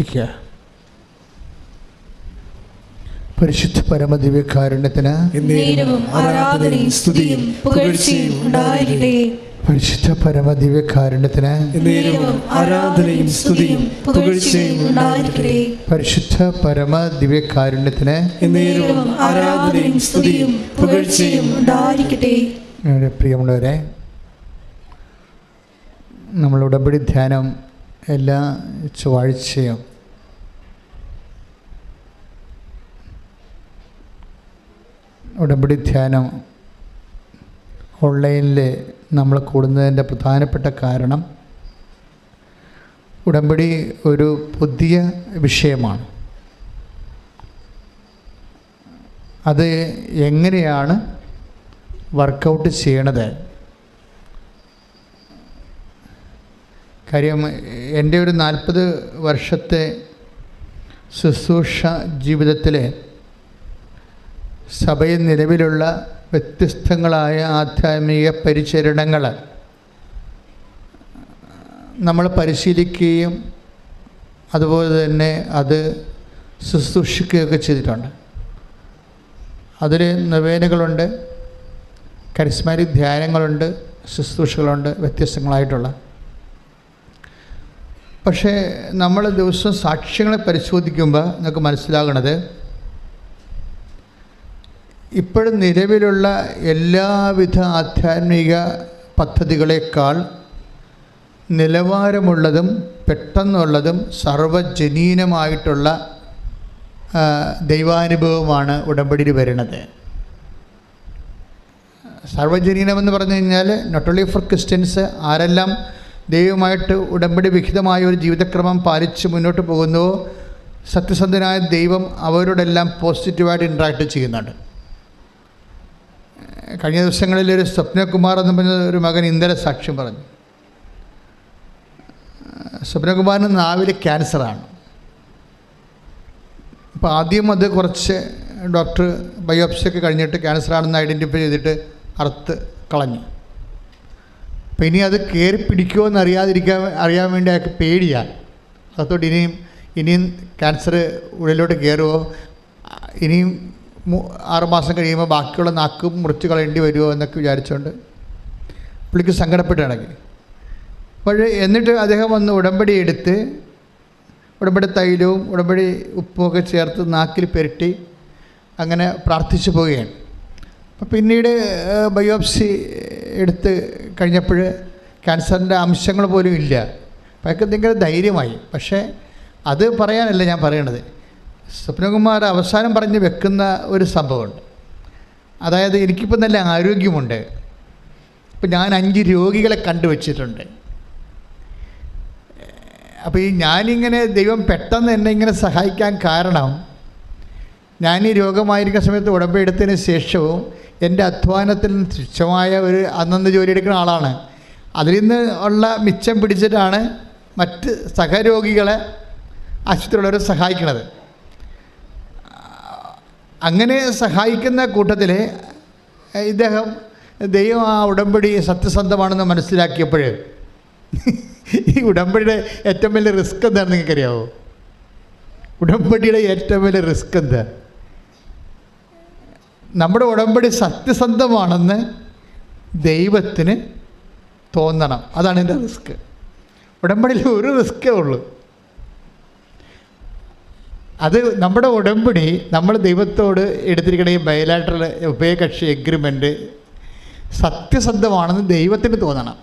ഇരിക്കുക. പരിശുദ്ധ പരമദിവ്യകാരുണ്യത്തിന് ആരാധനയും സ്തുതിയും പുകഴ്ചയും ഉണ്ടായിരിക്കട്ടെ. പരിശുദ്ധ പരമദിവ്യകാരുണ്യത്തിന് ആരാധനയും സ്തുതിയും പുകഴ്ചയും ഉണ്ടായിരിക്കട്ടെ. പരിശുദ്ധ പരമദിവ്യകാരുണ്യത്തിന് ആരാധനയും സ്തുതിയും പുകഴ്ചയും ഉണ്ടായിരിക്കട്ടെ. പ്രിയമുള്ളവരെ, നമ്മൾ ഉടമ്പടി ധ്യാനം എല്ലാ ചൊവ്വാഴ്ചയും ഉടമ്പടി ധ്യാനം ഓൺലൈനിൽ നമ്മൾ കൂടുന്നതിൻ്റെ പ്രധാനപ്പെട്ട കാരണം ഉടമ്പടി ഒരു പുതിയ വിഷയമാണ്. അത് എങ്ങനെയാണ് വർക്കൗട്ട് ചെയ്യണത്? കാര്യം എൻ്റെ ഒരു 40 വർഷത്തെ ശുശ്രൂഷ ജീവിതത്തിൽ സഭയിൽ നിലവിലുള്ള വ്യത്യസ്തങ്ങളായ ആധ്യാത്മിക പരിചരണങ്ങൾ നമ്മൾ പരിശീലിക്കുകയും അതുപോലെ തന്നെ അത് ശുശ്രൂഷിക്കുകയൊക്കെ ചെയ്തിട്ടുണ്ട്. അതിൽ നൊവേനകളുണ്ട്, കരിസ്മാറ്റിക് ധ്യാനങ്ങളുണ്ട്, ശുശ്രൂഷകളുണ്ട്, വ്യത്യസ്തങ്ങളായിട്ടുള്ള. പക്ഷേ നമ്മൾ ദിവസവും സാക്ഷ്യങ്ങളെ പരിശോധിക്കുമ്പോൾ നമുക്ക് മനസ്സിലാകുന്നത് ഇപ്പോഴും നിലവിലുള്ള എല്ലാവിധ ആധ്യാത്മിക പദ്ധതികളേക്കാൾ നിലവാരമുള്ളതും പെട്ടെന്നുള്ളതും സർവജനീനമായിട്ടുള്ള ദൈവാനുഭവമാണ് ഉടമ്പടിയിൽ വരുന്നത്. സർവജനീനമെന്ന് പറഞ്ഞു കഴിഞ്ഞാൽ നോട്ട് ഓൺലി ഫോർ ക്രിസ്ത്യൻസ്, ആരെല്ലാം ദൈവമായിട്ട് ഉടമ്പടി വിഹിതമായ ഒരു ജീവിതക്രമം പാലിച്ച് മുന്നോട്ട് പോകുന്നുവോ സത്യസന്ധനായ ദൈവം അവരോടെല്ലാം പോസിറ്റീവായിട്ട് ഇൻട്രാക്ട് ചെയ്യുന്നുണ്ട്. കഴിഞ്ഞ ദിവസങ്ങളിൽ ഒരു സ്വപ്നകുമാർ എന്ന് പറഞ്ഞ ഒരു മകൻ ഇന്നലെ സാക്ഷ്യം പറഞ്ഞു. സ്വപ്നകുമാറിന് നാവിൽ ക്യാൻസറാണ്. അപ്പോൾ ആദ്യം അത് കുറച്ച് ഡോക്ടർ ബയോപ്സിയൊക്കെ കഴിഞ്ഞിട്ട് ക്യാൻസറാണെന്ന് ഐഡൻറ്റിഫൈ ചെയ്തിട്ട് അറുത്ത് കളഞ്ഞു. അപ്പോൾ ഇനി അത് കയറി പിടിക്കുമോ എന്ന് അറിയാൻ വേണ്ടി അയാൾക്ക് പേടിയാണ്. അതോട്ട് ഇനിയും ക്യാൻസർ ഉള്ളിലോട്ട് കയറുമോ, ഇനിയും 6 മാസം കഴിയുമ്പോൾ ബാക്കിയുള്ള നാക്കും മുറിച്ച് കളയേണ്ടി വരുമോ എന്നൊക്കെ വിചാരിച്ചുകൊണ്ട് പുള്ളിക്ക് സങ്കടപ്പെട്ടാണെങ്കിൽ. അപ്പോൾ എന്നിട്ട് അദ്ദേഹം വന്ന് ഉടമ്പടി എടുത്ത് ഉടമ്പടി തൈലവും ഉടമ്പടി ഉപ്പുമൊക്കെ ചേർത്ത് നാക്കിൽ പുരട്ടി അങ്ങനെ പ്രാർത്ഥിച്ചു പോവുകയാണ്. അപ്പോൾ പിന്നീട് ബയോപ്സി എടുത്ത് കഴിഞ്ഞപ്പോൾ ക്യാൻസറിൻ്റെ അംശങ്ങൾ പോലും ഇല്ല. അപ്പോൾ അതൊക്കെ ഭയങ്കര ധൈര്യമായി. പക്ഷേ അത് പറയാനല്ല ഞാൻ പറയണത്. സ്വപ്നകുമാർ അവസാനം പറഞ്ഞ് വെക്കുന്ന ഒരു സംഭവമുണ്ട്. അതായത് എനിക്കിപ്പോൾ നല്ല ആരോഗ്യമുണ്ട്, ഇപ്പം ഞാൻ 5 രോഗികളെ കണ്ടുവച്ചിട്ടുണ്ട്. അപ്പോൾ ഞാനിങ്ങനെ ദൈവം പെട്ടെന്ന് എന്നെ ഇങ്ങനെ സഹായിക്കാൻ കാരണം ഞാൻ ഈ രോഗമായിരിക്കുന്ന സമയത്ത് ഉടമ്പടി എടുത്തതിന് ശേഷവും എൻ്റെ അധ്വാനത്തിൽ തുച്ഛമായ ഒരു അന്നന്ന് ജോലി എടുക്കുന്ന ആളാണ്. അതിൽ നിന്ന് ഉള്ള മിച്ചം പിടിച്ചിട്ടാണ് മറ്റ് സഹരോഗികളെ ആശുപത്രിയുള്ളവരെ സഹായിക്കുന്നത്. അങ്ങനെ സഹായിക്കുന്ന കൂട്ടത്തിൽ ഇദ്ദേഹം ദൈവം ആ ഉടമ്പടി സത്യസന്ധമാണെന്ന് മനസ്സിലാക്കിയപ്പോൾ ഈ ഉടമ്പടിയുടെ ഏറ്റവും വലിയ റിസ്ക് എന്താണെന്ന് നിങ്ങൾക്കറിയാമോ? ഉടമ്പടിയുടെ ഏറ്റവും വലിയ റിസ്ക് എന്താ? നമ്മുടെ ഉടമ്പടി സത്യസന്ധമാണെന്ന് ദൈവത്തിന് തോന്നണം. അതാണ് എൻ്റെ റിസ്ക്. ഉടമ്പടിയിൽ ഒരു റിസ്ക്കേ ഉള്ളൂ. അത് നമ്മുടെ ഉടമ്പടി നമ്മൾ ദൈവത്തോട് എടുത്തിരിക്കുന്ന ഈ ബയലാറ്ററൽ ഉഭയകക്ഷി എഗ്രിമെൻ്റ് സത്യസന്ധമാണെന്ന് ദൈവത്തിന് തോന്നണം.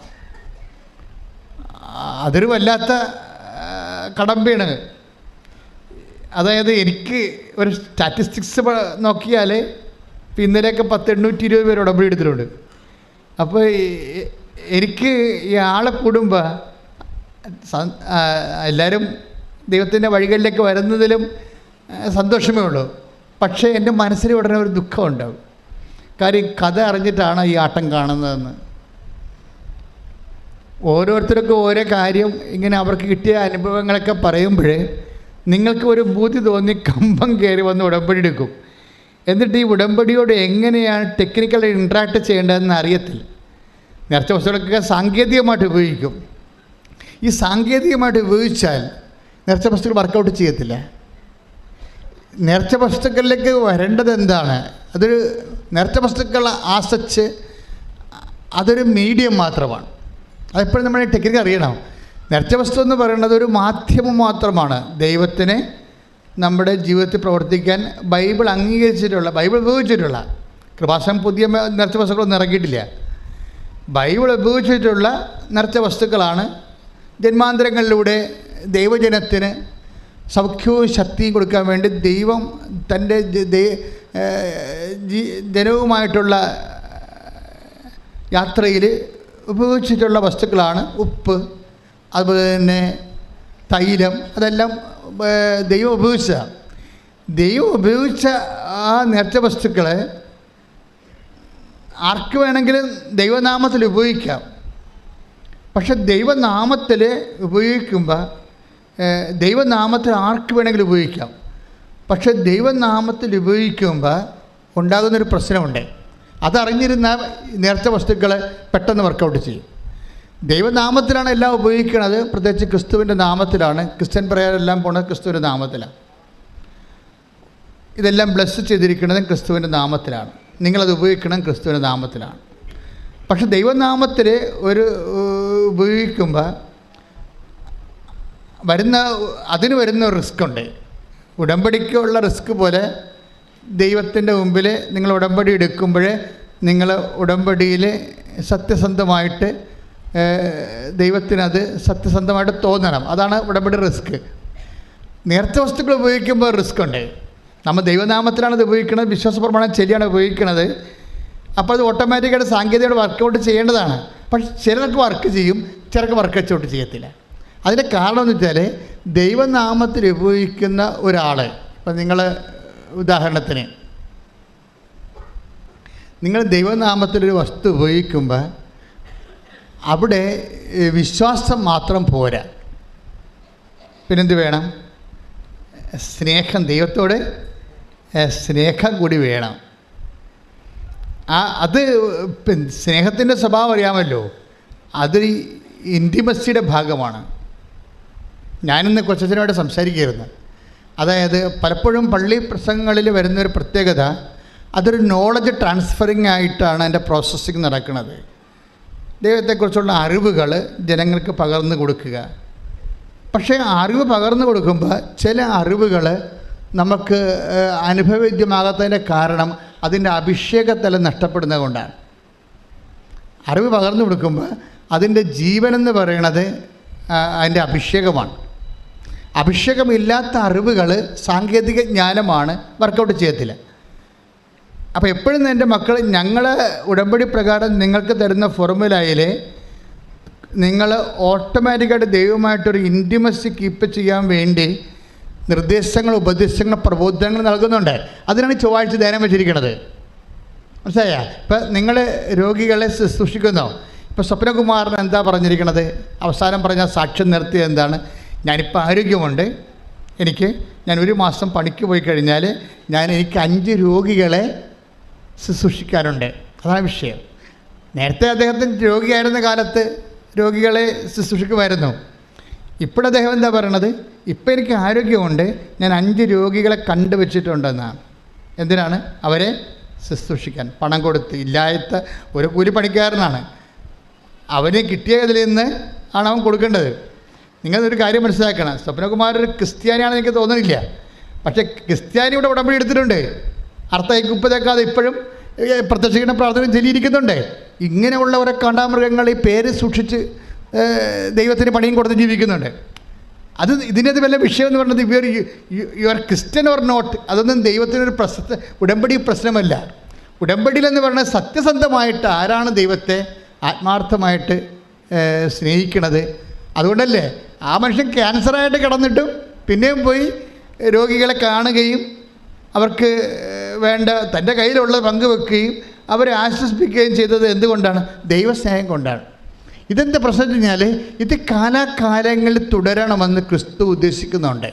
അതൊരു വല്ലാത്ത കടമ്പയാണ്. അതായത് എനിക്ക് ഒരു സ്റ്റാറ്റിസ്റ്റിക്സ് നോക്കിയാൽ ഇന്നലെയൊക്കെ 820 പേര് ഉടമ്പടി എടുത്തിട്ടുണ്ട്. അപ്പോൾ എനിക്ക് ഈ ആളെ കൂടുമ്പോൾ എല്ലാവരും ദൈവത്തിൻ്റെ വഴികളിലേക്ക് വരുന്നതിലും സന്തോഷമേ ഉള്ളൂ. പക്ഷേ എൻ്റെ മനസ്സിൽ ഉടനെ ഒരു ദുഃഖം ഉണ്ടാവും. കാര്യം കഥ അറിഞ്ഞിട്ടാണ് ഈ ആട്ടം കാണുന്നതെന്ന്. ഓരോരുത്തർക്കും ഓരോ കാര്യം ഇങ്ങനെ അവർക്ക് കിട്ടിയ അനുഭവങ്ങളൊക്കെ പറയുമ്പോൾ നിങ്ങൾക്ക് ഒരു ബുദ്ധി തോന്നി കമ്പം കയറി വന്ന് ഉടമ്പടി എടുക്കും. എന്നിട്ട് ഈ ഉടമ്പടിയോട് എങ്ങനെയാണ് ടെക്നിക്കലി ഇൻട്രാക്ട് ചെയ്യേണ്ടതെന്ന് അറിയത്തില്ല. നേർച്ച വസ്തുക്കളൊക്കെ സാങ്കേതികമായിട്ട് ഉപയോഗിക്കും. ഈ സാങ്കേതികമായിട്ട് ഉപയോഗിച്ചാൽ നേർച്ച വസ്തുക്കൾ വർക്കൗട്ട് ചെയ്യത്തില്ല. നേർച്ച വസ്തുക്കളിലേക്ക് വരേണ്ടത് എന്താണ്? അതൊരു നേർച്ച വസ്തുക്കൾ ആസച്ച് അതൊരു മീഡിയം മാത്രമാണ്. അതെപ്പോഴും നമ്മൾ ടെക്നിക്ക് അറിയണം. നേർച്ച വസ്തു എന്ന് പറയുന്നത് ഒരു മാധ്യമം മാത്രമാണ് ദൈവത്തിന് നമ്മുടെ ജീവിതത്തിൽ പ്രവർത്തിക്കാൻ ബൈബിൾ അംഗീകരിച്ചിട്ടുള്ള, ബൈബിൾ ഉപയോഗിച്ചിട്ടുള്ള, കൃപാസനം പുതിയ നേർച്ച വസ്തുക്കളൊന്നും ഇറക്കിയിട്ടില്ല. ബൈബിൾ ഉപയോഗിച്ചിട്ടുള്ള നേർച്ച വസ്തുക്കളാണ് ജന്മാന്തരങ്ങളിലൂടെ ദൈവജനത്തിന് സൗഖ്യവും ശക്തിയും കൊടുക്കാൻ വേണ്ടി ദൈവം തൻ്റെ ജനവുമായിട്ടുള്ള യാത്രയിൽ ഉപയോഗിച്ചിട്ടുള്ള വസ്തുക്കളാണ് ഉപ്പ്, അതുപോലെ തന്നെ തൈലം. അതെല്ലാം ദൈവം ഉപയോഗിച്ചതാണ്. ദൈവം ഉപയോഗിച്ച ആ നേർച്ച വസ്തുക്കളെ ആർക്ക് വേണമെങ്കിലും ദൈവനാമത്തിൽ ഉപയോഗിക്കാം. പക്ഷെ ദൈവനാമത്തിൽ ഉപയോഗിക്കുമ്പോൾ ദൈവനാമത്തിൽ ആർക്ക് വേണമെങ്കിലും ഉപയോഗിക്കാം. പക്ഷെ ദൈവനാമത്തിൽ ഉപയോഗിക്കുമ്പോൾ ഉണ്ടാകുന്നൊരു പ്രശ്നമുണ്ട്. അതറിഞ്ഞിരുന്ന നേർച്ച വസ്തുക്കൾ പെട്ടെന്ന് വർക്കൗട്ട് ചെയ്യും. ദൈവനാമത്തിലാണ് എല്ലാം ഉപയോഗിക്കുന്നത്, പ്രത്യേകിച്ച് ക്രിസ്തുവിൻ്റെ നാമത്തിലാണ്. ക്രിസ്ത്യൻ പ്രയറെല്ലാം പോണത് ക്രിസ്തുവിൻ്റെ നാമത്തിലാണ്. ഇതെല്ലാം ബ്ലെസ് ചെയ്തിരിക്കുന്നതും ക്രിസ്തുവിൻ്റെ നാമത്തിലാണ്. നിങ്ങളത് ഉപയോഗിക്കണം ക്രിസ്തുവിൻ്റെ നാമത്തിലാണ്. പക്ഷെ ദൈവനാമത്തിൽ ഒരു ഉപയോഗിക്കുമ്പോൾ അതിന് വരുന്ന റിസ്ക് ഉണ്ട്. ഉടമ്പടിക്കുള്ള റിസ്ക് പോലെ ദൈവത്തിൻ്റെ മുമ്പിൽ നിങ്ങൾ ഉടമ്പടി എടുക്കുമ്പോൾ നിങ്ങൾ ഉടമ്പടിയിൽ സത്യസന്ധമായിട്ട് ദൈവത്തിനത് സത്യസന്ധമായിട്ട് തോന്നണം. അതാണ് ഉടമ്പടി റിസ്ക്. നേർച്ച വസ്തുക്കൾ ഉപയോഗിക്കുമ്പോൾ റിസ്ക് ഉണ്ട്. നമ്മൾ ദൈവനാമത്തിലാണ് ഇത് ഉപയോഗിക്കുന്നത്, വിശ്വാസപ്രമാണം ശരിയാണ് ഉപയോഗിക്കുന്നത്. അപ്പോൾ അത് ഓട്ടോമാറ്റിക്കായിട്ട് സാങ്കേതികമായിട്ട് വർക്കൗട്ട് ചെയ്യേണ്ടതാണ്. പക്ഷെ ചിലർക്ക് വർക്ക് ചെയ്യും, ചിലർക്ക് വർക്കൗട്ട് ചെയ്യത്തില്ല. അതിൻ്റെ കാരണം എന്ന് വെച്ചാൽ ദൈവനാമത്തിൽ ഉപയോഗിക്കുന്ന ഒരാൾ, ഇപ്പം നിങ്ങൾ ഉദാഹരണത്തിന് നിങ്ങൾ ദൈവനാമത്തിലൊരു വസ്തു ഉപയോഗിക്കുമ്പോൾ അവിടെ വിശ്വാസം മാത്രം പോരാ, പിന്നെന്ത് വേണം? സ്നേഹം, ദൈവത്തോട് സ്നേഹം കൂടി വേണം. അത് സ്നേഹത്തിൻ്റെ സ്വഭാവം അറിയാമല്ലോ, അത് ഇൻറ്റിമസിയുടെ ഭാഗമാണ്. ഞാനിന്ന് കൊച്ചച്ഛനോട് സംസാരിക്കുകയായിരുന്നു. അതായത് പലപ്പോഴും പള്ളി പ്രസംഗങ്ങളിൽ വരുന്നൊരു പ്രത്യേകത, അതൊരു നോളജ് ട്രാൻസ്ഫറിങ് ആയിട്ടാണ് അതിൻ്റെ പ്രോസസ്സിങ് നടക്കുന്നത്. ദൈവത്തെക്കുറിച്ചുള്ള അറിവുകൾ ജനങ്ങൾക്ക് പകർന്നു കൊടുക്കുക. പക്ഷേ അറിവ് പകർന്നു കൊടുക്കുമ്പോൾ ചില അറിവുകൾ നമുക്ക് അനുഭവവേദ്യമാകാത്തതിൻ്റെ കാരണം അതിൻ്റെ അഭിഷേകത്തലം നഷ്ടപ്പെടുന്നത് കൊണ്ടാണ്. അറിവ് പകർന്നു കൊടുക്കുമ്പോൾ അതിൻ്റെ ജീവനെന്ന് പറയുന്നത് അതിൻ്റെ അഭിഷേകമാണ്. അഭിഷേകമില്ലാത്ത അറിവുകൾ സാങ്കേതിക ജ്ഞാനമാണ്, വർക്കൗട്ട് ചെയ്യത്തില്ല. അപ്പോൾ എപ്പോഴും എൻ്റെ മക്കൾ, ഞങ്ങൾ ഉടമ്പടി പ്രകാരം നിങ്ങൾക്ക് തരുന്ന ഫോർമുലയിൽ നിങ്ങൾ ഓട്ടോമാറ്റിക്കായിട്ട് ദൈവമായിട്ടൊരു ഇൻറ്റിമസി കീപ്പ് ചെയ്യാൻ വേണ്ടി നിർദ്ദേശങ്ങൾ, ഉപദേശങ്ങൾ, പ്രബോധനങ്ങൾ നൽകുന്നുണ്ട്. അതിനാണ് ചൊവ്വാഴ്ച ധ്യാനം വെച്ചിരിക്കുന്നത്. മനസ്സിലായ? ഇപ്പം നിങ്ങൾ രോഗികളെ ശുശ്രൂഷിക്കുന്നു. ഇപ്പോൾ സ്വപ്നകുമാറിന് എന്താ പറഞ്ഞിരിക്കുന്നത്? അവസാനം പറഞ്ഞ സാക്ഷ്യം നിർത്തിയത് എന്താണ്? ഞാനിപ്പോൾ ആരോഗ്യമുണ്ട്, ഞാൻ 1 മാസം പണിക്ക് പോയി കഴിഞ്ഞാൽ എനിക്ക് 5 രോഗികളെ ശുശ്രൂഷിക്കാനുണ്ട്. അതാണ് വിഷയം. നേരത്തെ അദ്ദേഹത്തിന് രോഗിയായിരുന്ന കാലത്ത് രോഗികളെ ശുശ്രൂഷിക്കുമായിരുന്നു. ഇപ്പോഴദ്ദേഹം എന്താ പറയണത്? ഇപ്പം എനിക്ക് ആരോഗ്യമുണ്ട്, ഞാൻ 5 രോഗികളെ കണ്ടുവച്ചിട്ടുണ്ടെന്നാണ്. എന്തിനാണ്? അവരെ ശുശ്രൂഷിക്കാൻ. പണം കൊടുത്ത്, ഇല്ലാത്ത ഒരു കൂലിപ്പണിക്കാരനാണ്, അവന് കിട്ടിയതിൽ നിന്ന് ആണ് അവൻ കൊടുക്കേണ്ടത്. നിങ്ങളൊരു കാര്യം മനസ്സിലാക്കണം, സ്വപ്നകുമാർ ഒരു ക്രിസ്ത്യാനിയാണെന്ന് എനിക്ക് തോന്നുന്നില്ല. പക്ഷേ ക്രിസ്ത്യാനി ഇവിടെ ഉടമ്പടി എടുത്തിട്ടുണ്ട്. അർത്ഥക്കുപ്പതേക്കാതെ ഇപ്പോഴും പ്രത്യക്ഷീകരണ പ്രാർത്ഥന ചൊല്ലിയിരിക്കുന്നുണ്ട്. ഇങ്ങനെയുള്ളവരെ കാണ്ടാമൃഗങ്ങൾ ഈ പേര് സൂക്ഷിച്ച് ദൈവത്തിന് പണിയും കൊടുത്ത് ജീവിക്കുന്നുണ്ട്. അത് ഇതിനകത്ത് വല്ല വിഷയം എന്ന് പറയുന്നത് you are Christian or not, അതൊന്നും ദൈവത്തിനൊരു ഉടമ്പടി പ്രശ്നമല്ല. ഉടമ്പടിയിലെന്ന് പറയുന്നത് സത്യസന്ധമായിട്ട് ആരാണ് ദൈവത്തെ ആത്മാർത്ഥമായിട്ട് സ്നേഹിക്കണത്. അതുകൊണ്ടല്ലേ ആ മനുഷ്യൻ ക്യാൻസറായിട്ട് കിടന്നിട്ടും പിന്നെയും പോയി രോഗികളെ കാണുകയും അവർക്ക് വേണ്ട തൻ്റെ കയ്യിലുള്ള പങ്കുവെക്കുകയും അവരെ ആശ്വസിപ്പിക്കുകയും ചെയ്തത് എന്തുകൊണ്ടാണ്? ദൈവസ്നേഹം കൊണ്ടാണ്. ഇതെന്താ പ്രശ്നം വെച്ച് കഴിഞ്ഞാൽ ഇത് കാലാകാലങ്ങളിൽ തുടരണമെന്ന് ക്രിസ്തു ഉദ്ദേശിക്കുന്നുണ്ട്.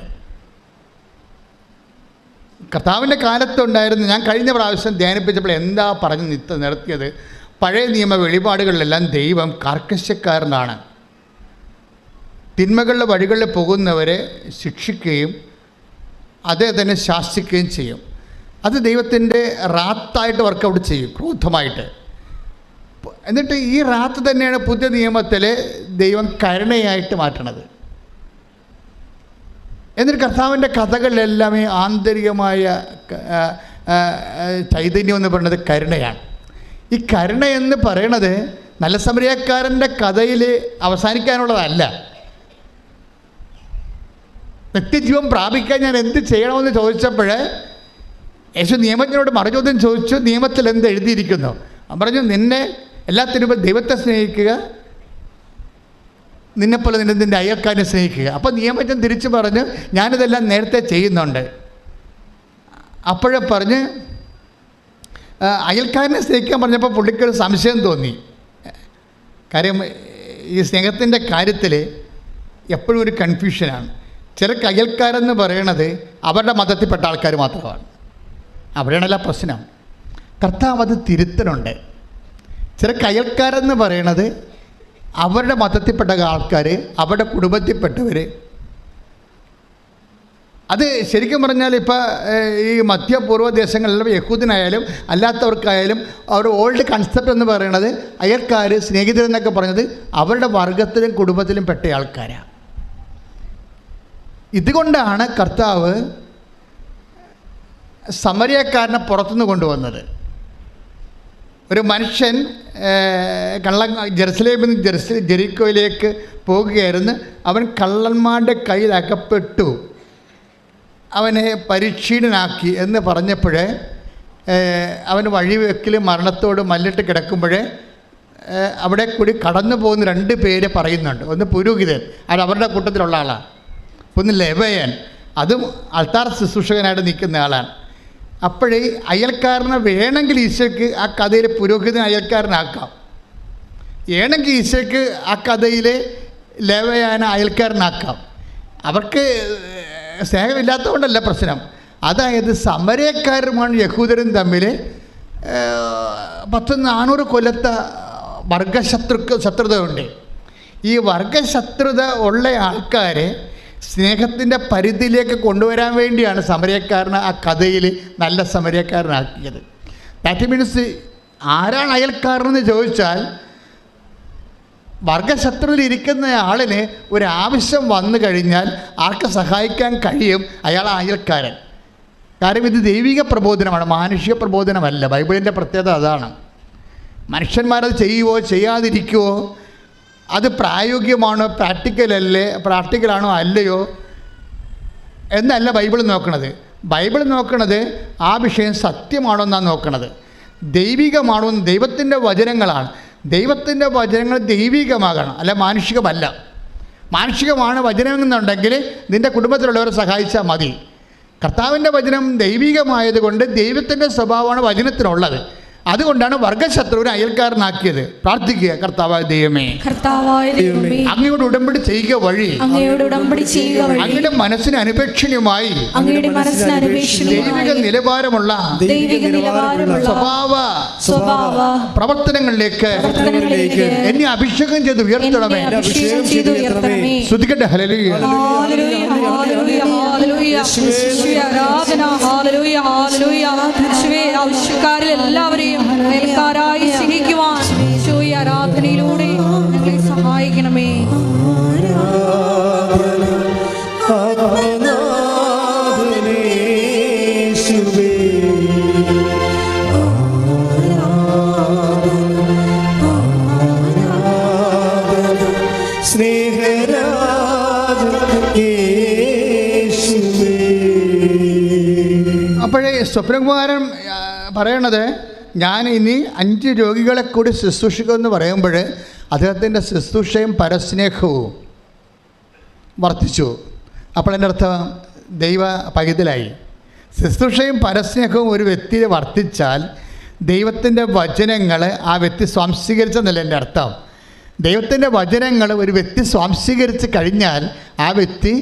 കർത്താവിൻ്റെ കാലത്തുണ്ടായിരുന്നു. ഞാൻ കഴിഞ്ഞ പ്രാവശ്യം ധ്യാനിപ്പിച്ചപ്പോൾ എന്താ പറഞ്ഞ് നിർത്തിയത്? പഴയ നിയമ വെളിപാടുകളിലെല്ലാം ദൈവം കാർക്കശ്യക്കാരനാണ്. തിന്മകളുടെ വഴികളിൽ പോകുന്നവരെ ശിക്ഷിക്കുകയും അതേ തന്നെ ശാസിക്കുകയും ചെയ്യും. അത് ദൈവത്തിൻ്റെ റാത്തായിട്ട് വർക്കൗട്ട് ചെയ്യും, ക്രോധമായിട്ട്. എന്നിട്ട് ഈ റാത്ത് തന്നെയാണ് പുതിയ നിയമത്തിൽ ദൈവം കരുണയായിട്ട് മാറ്റണത്. എന്നിട്ട് കർത്താവിൻ്റെ കഥകളിലെല്ലാമേ ആന്തരികമായ ചൈതന്യം എന്ന് പറയുന്നത് കരുണയാണ്. ഈ കരുണ എന്ന് പറയണത് നല്ല സമരിയക്കാരൻ്റെ കഥയിൽ അവസാനിക്കാനുള്ളതല്ല. നിത്യജീവൻ പ്രാപിക്കാൻ ഞാൻ എന്ത് ചെയ്യണമെന്ന് ചോദിച്ചപ്പോൾ യേശു നിയമജ്ഞനോട് മറുചോദ്യം ചോദിച്ചു, നിയമത്തിൽ എന്ത് എഴുതിയിരിക്കുന്നു? അവൻ പറഞ്ഞു, നിന്നെ എല്ലാത്തിനും ദൈവത്തെ സ്നേഹിക്കുക, നിന്നെപ്പോലെ നിന്റെ അയൽക്കാരനെ സ്നേഹിക്കുക. അപ്പോൾ നിയമജ്ഞൻ തിരിച്ചു പറഞ്ഞു, ഞാനിതെല്ലാം നേരത്തെ ചെയ്യുന്നുണ്ട്. അപ്പോഴേ പറഞ്ഞ് അയൽക്കാരനെ സ്നേഹിക്കാൻ പറഞ്ഞപ്പോൾ പുള്ളിക്കൊരു സംശയം തോന്നി. കാര്യം ഈ സ്നേഹത്തിൻ്റെ കാര്യത്തിൽ എപ്പോഴും ഒരു കൺഫ്യൂഷനാണ്. ചിലർക്ക് അയൽക്കാരെന്ന് പറയണത് അവരുടെ മതത്തിൽപ്പെട്ട ആൾക്കാർ മാത്രമാണ്. അവിടെയാണല്ല പ്രശ്നം. കർത്താവ് അത് തിരുത്തലുണ്ട്. ചിലർക്ക് അയൽക്കാരെന്ന് പറയണത് അവരുടെ മതത്തിൽപ്പെട്ട ആൾക്കാർ, അവരുടെ കുടുംബത്തിൽപ്പെട്ടവർ. അത് ശരിക്കും പറഞ്ഞാൽ ഇപ്പോൾ ഈ മധ്യപൂർവ്വ ദേശങ്ങളിലും യഹൂദനായാലും അല്ലാത്തവർക്കായാലും അവർ ഓൾഡ് കൺസെപ്റ്റ് എന്ന് പറയുന്നത് അയൽക്കാർ, സ്നേഹിതരെന്നൊക്കെ പറഞ്ഞത് അവരുടെ വർഗത്തിലും കുടുംബത്തിലും പെട്ട ആൾക്കാരാണ്. ഇതുകൊണ്ടാണ് കർത്താവ് സമരിയക്കാരനെ പുറത്തുനിന്ന് കൊണ്ടുവന്നത്. ഒരു മനുഷ്യൻ ജെറുസലേമിൽ നിന്ന് ജെറിക്കോയിലേക്ക് പോകുകയായിരുന്നു. അവൻ കള്ളന്മാരുടെ കയ്യിൽ അകപ്പെട്ടു, അവനെ പരിക്ഷീണനാക്കി എന്ന് പറഞ്ഞപ്പോഴേ അവൻ വഴിവെക്കിൽ മരണത്തോട് മല്ലിട്ട് കിടക്കുമ്പോഴേ അവിടെ കൂടി കടന്നു പോകുന്ന 2 പേര് പറയുന്നുണ്ട്. ഒന്ന് പുരോഹിതൻ, അത് അവരുടെ കൂട്ടത്തിലുള്ള ആളാണ്. ഒന്ന് ലേവ്യൻ, അതും അൾത്താർ ശുശ്രൂഷകനായിട്ട് നിൽക്കുന്ന ആളാണ്. അപ്പോഴേ അയൽക്കാരനെ വേണമെങ്കിൽ ഈശോയ്ക്ക് ആ കഥയിൽ പുരോഹിതൻ അയൽക്കാരനാക്കാം, വേണമെങ്കിൽ ഈശോയ്ക്ക് ആ കഥയിൽ ലേവ്യനെ അയൽക്കാരനാക്കാം. അവർക്ക് സ്നേഹമില്ലാത്തതുകൊണ്ടല്ല പ്രശ്നം. അതായത് സമരക്കാരുമാണ് യഹൂദരും തമ്മിൽ 400 കൊല്ലത്തെ ശത്രുതയുണ്ട്. ഈ വർഗശത്രുത ഉള്ള ആൾക്കാരെ സ്നേഹത്തിൻ്റെ പരിധിയിലേക്ക് കൊണ്ടുവരാൻ വേണ്ടിയാണ് സമരക്കാരനെ ആ കഥയിൽ നല്ല സമരക്കാരനാക്കിയത്. ദാറ്റ് മീൻസ് ആരാണ് അയൽക്കാരനെന്ന് ചോദിച്ചാൽ വർഗശത്രുവിൽ ഇരിക്കുന്ന ആളിന് ഒരു ആവശ്യം വന്നു കഴിഞ്ഞാൽ ആർക്ക് സഹായിക്കാൻ കഴിയും, അയാൾ അയൽക്കാരൻ. കാര്യം ഇത് ദൈവിക പ്രബോധനമാണ്, മാനുഷിക പ്രബോധനമല്ല. ബൈബിളിൻ്റെ പ്രത്യേകത അതാണ്. മനുഷ്യന്മാരത് ചെയ്യുവോ ചെയ്യാതിരിക്കുവോ, അത് പ്രായോഗികമാണോ പ്രാക്ടിക്കലാണോ അല്ലയോ എന്നല്ല ബൈബിൾ നോക്കണത്. ബൈബിൾ നോക്കണത് ആ വിഷയം സത്യമാണോ എന്നാണ് നോക്കണത്, ദൈവികമാണോ. ദൈവത്തിൻ്റെ വചനങ്ങളാണ്. ദൈവത്തിൻ്റെ വചനങ്ങൾ ദൈവികമാകണം, അല്ല മാനുഷികമല്ല. മാനുഷികമാണ് വചനം എന്നുണ്ടെങ്കിൽ നിൻ്റെ കുടുംബത്തിലുള്ളവരെ സഹായിച്ചാൽ മതി. കർത്താവിൻ്റെ വചനം ദൈവികമായതുകൊണ്ട് ദൈവത്തിൻ്റെ സ്വഭാവമാണ് വചനത്തിനുള്ളത്. അതുകൊണ്ടാണ് വർഗശത്രുവിനെ അയൽക്കാരനാക്കിയത്. പ്രാർത്ഥിക്കുക, കർത്താവായ ദൈവമേ, അങ്ങയോട് ഉടമ്പടി ചെയ്യുക വഴി അങ്ങയുടെ മനസ്സിന് അനുപേക്ഷണീയമായി ദൈവിക നിലവാരമുള്ള സ്വഭാവ പ്രവർത്തനങ്ങളിലേക്ക് എന്നെ അഭിഷേകം ചെയ്ത് ഉയർത്തണമേ. ശ്രുതിക്കട്ടെ, ഹല്ലേലൂയ. എല്ലാവരെയും അയൽക്കാരായി സ്നേഹിക്കുവാൻ ഈശോയെ ആരാധനയിലൂടെ ഞങ്ങളെ സഹായിക്കണമേ. അപ്പോഴേ സ്വപ്നകുമാരൻ പറയണത്, ഞാൻ ഇനി 5 രോഗികളെ കൂടി ശുശ്രൂഷിക്കുമെന്ന് പറയുമ്പോൾ അദ്ദേഹത്തിൻ്റെ ശുശ്രൂഷയും പരസ്നേഹവും വർദ്ധിച്ചു. അപ്പോൾ എൻ്റെ അർത്ഥം ദൈവ പൈതലായി. ശുശ്രൂഷയും പരസ്നേഹവും ഒരു വ്യക്തിയെ വർദ്ധിച്ചാൽ ദൈവത്തിൻ്റെ വചനങ്ങൾ ആ വ്യക്തി സ്വാംശീകരിച്ചെന്നല്ല എൻ്റെ അർത്ഥം. ദൈവത്തിൻ്റെ വചനങ്ങൾ ഒരു വ്യക്തി സ്വാംശീകരിച്ച് കഴിഞ്ഞാൽ ആ വ്യക്തി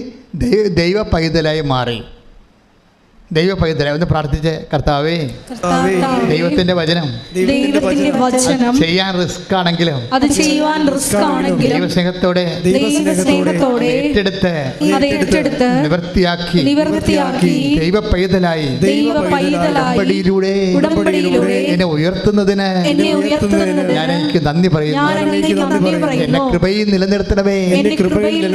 ദൈവ പൈതലായി മാറി. ദൈവ പൈതലെ ഒന്ന് പ്രാർത്ഥിച്ച്, കർത്താവേ ദൈവത്തിൻ്റെ വചനം ചെയ്യാൻ റിസ്ക് ആണെങ്കിലും അത് ചെയ്യുവാൻ റിസ്ക് ആണെങ്കിലും ദൈവസ്നേഹത്തോടെ ഏറ്റെടുത്ത് നിവൃത്തിയാക്കി ദൈവ പൈതലായി ഉടമ്പടിയിലൂടെ എന്നെ ഉയർത്തുന്നതിന് ഞാൻ എനിക്ക് നന്ദി പറയുന്നു. എന്നെ കൃപയിൽ നിലനിർത്തണമേ, എന്നെ കൃപയിൽ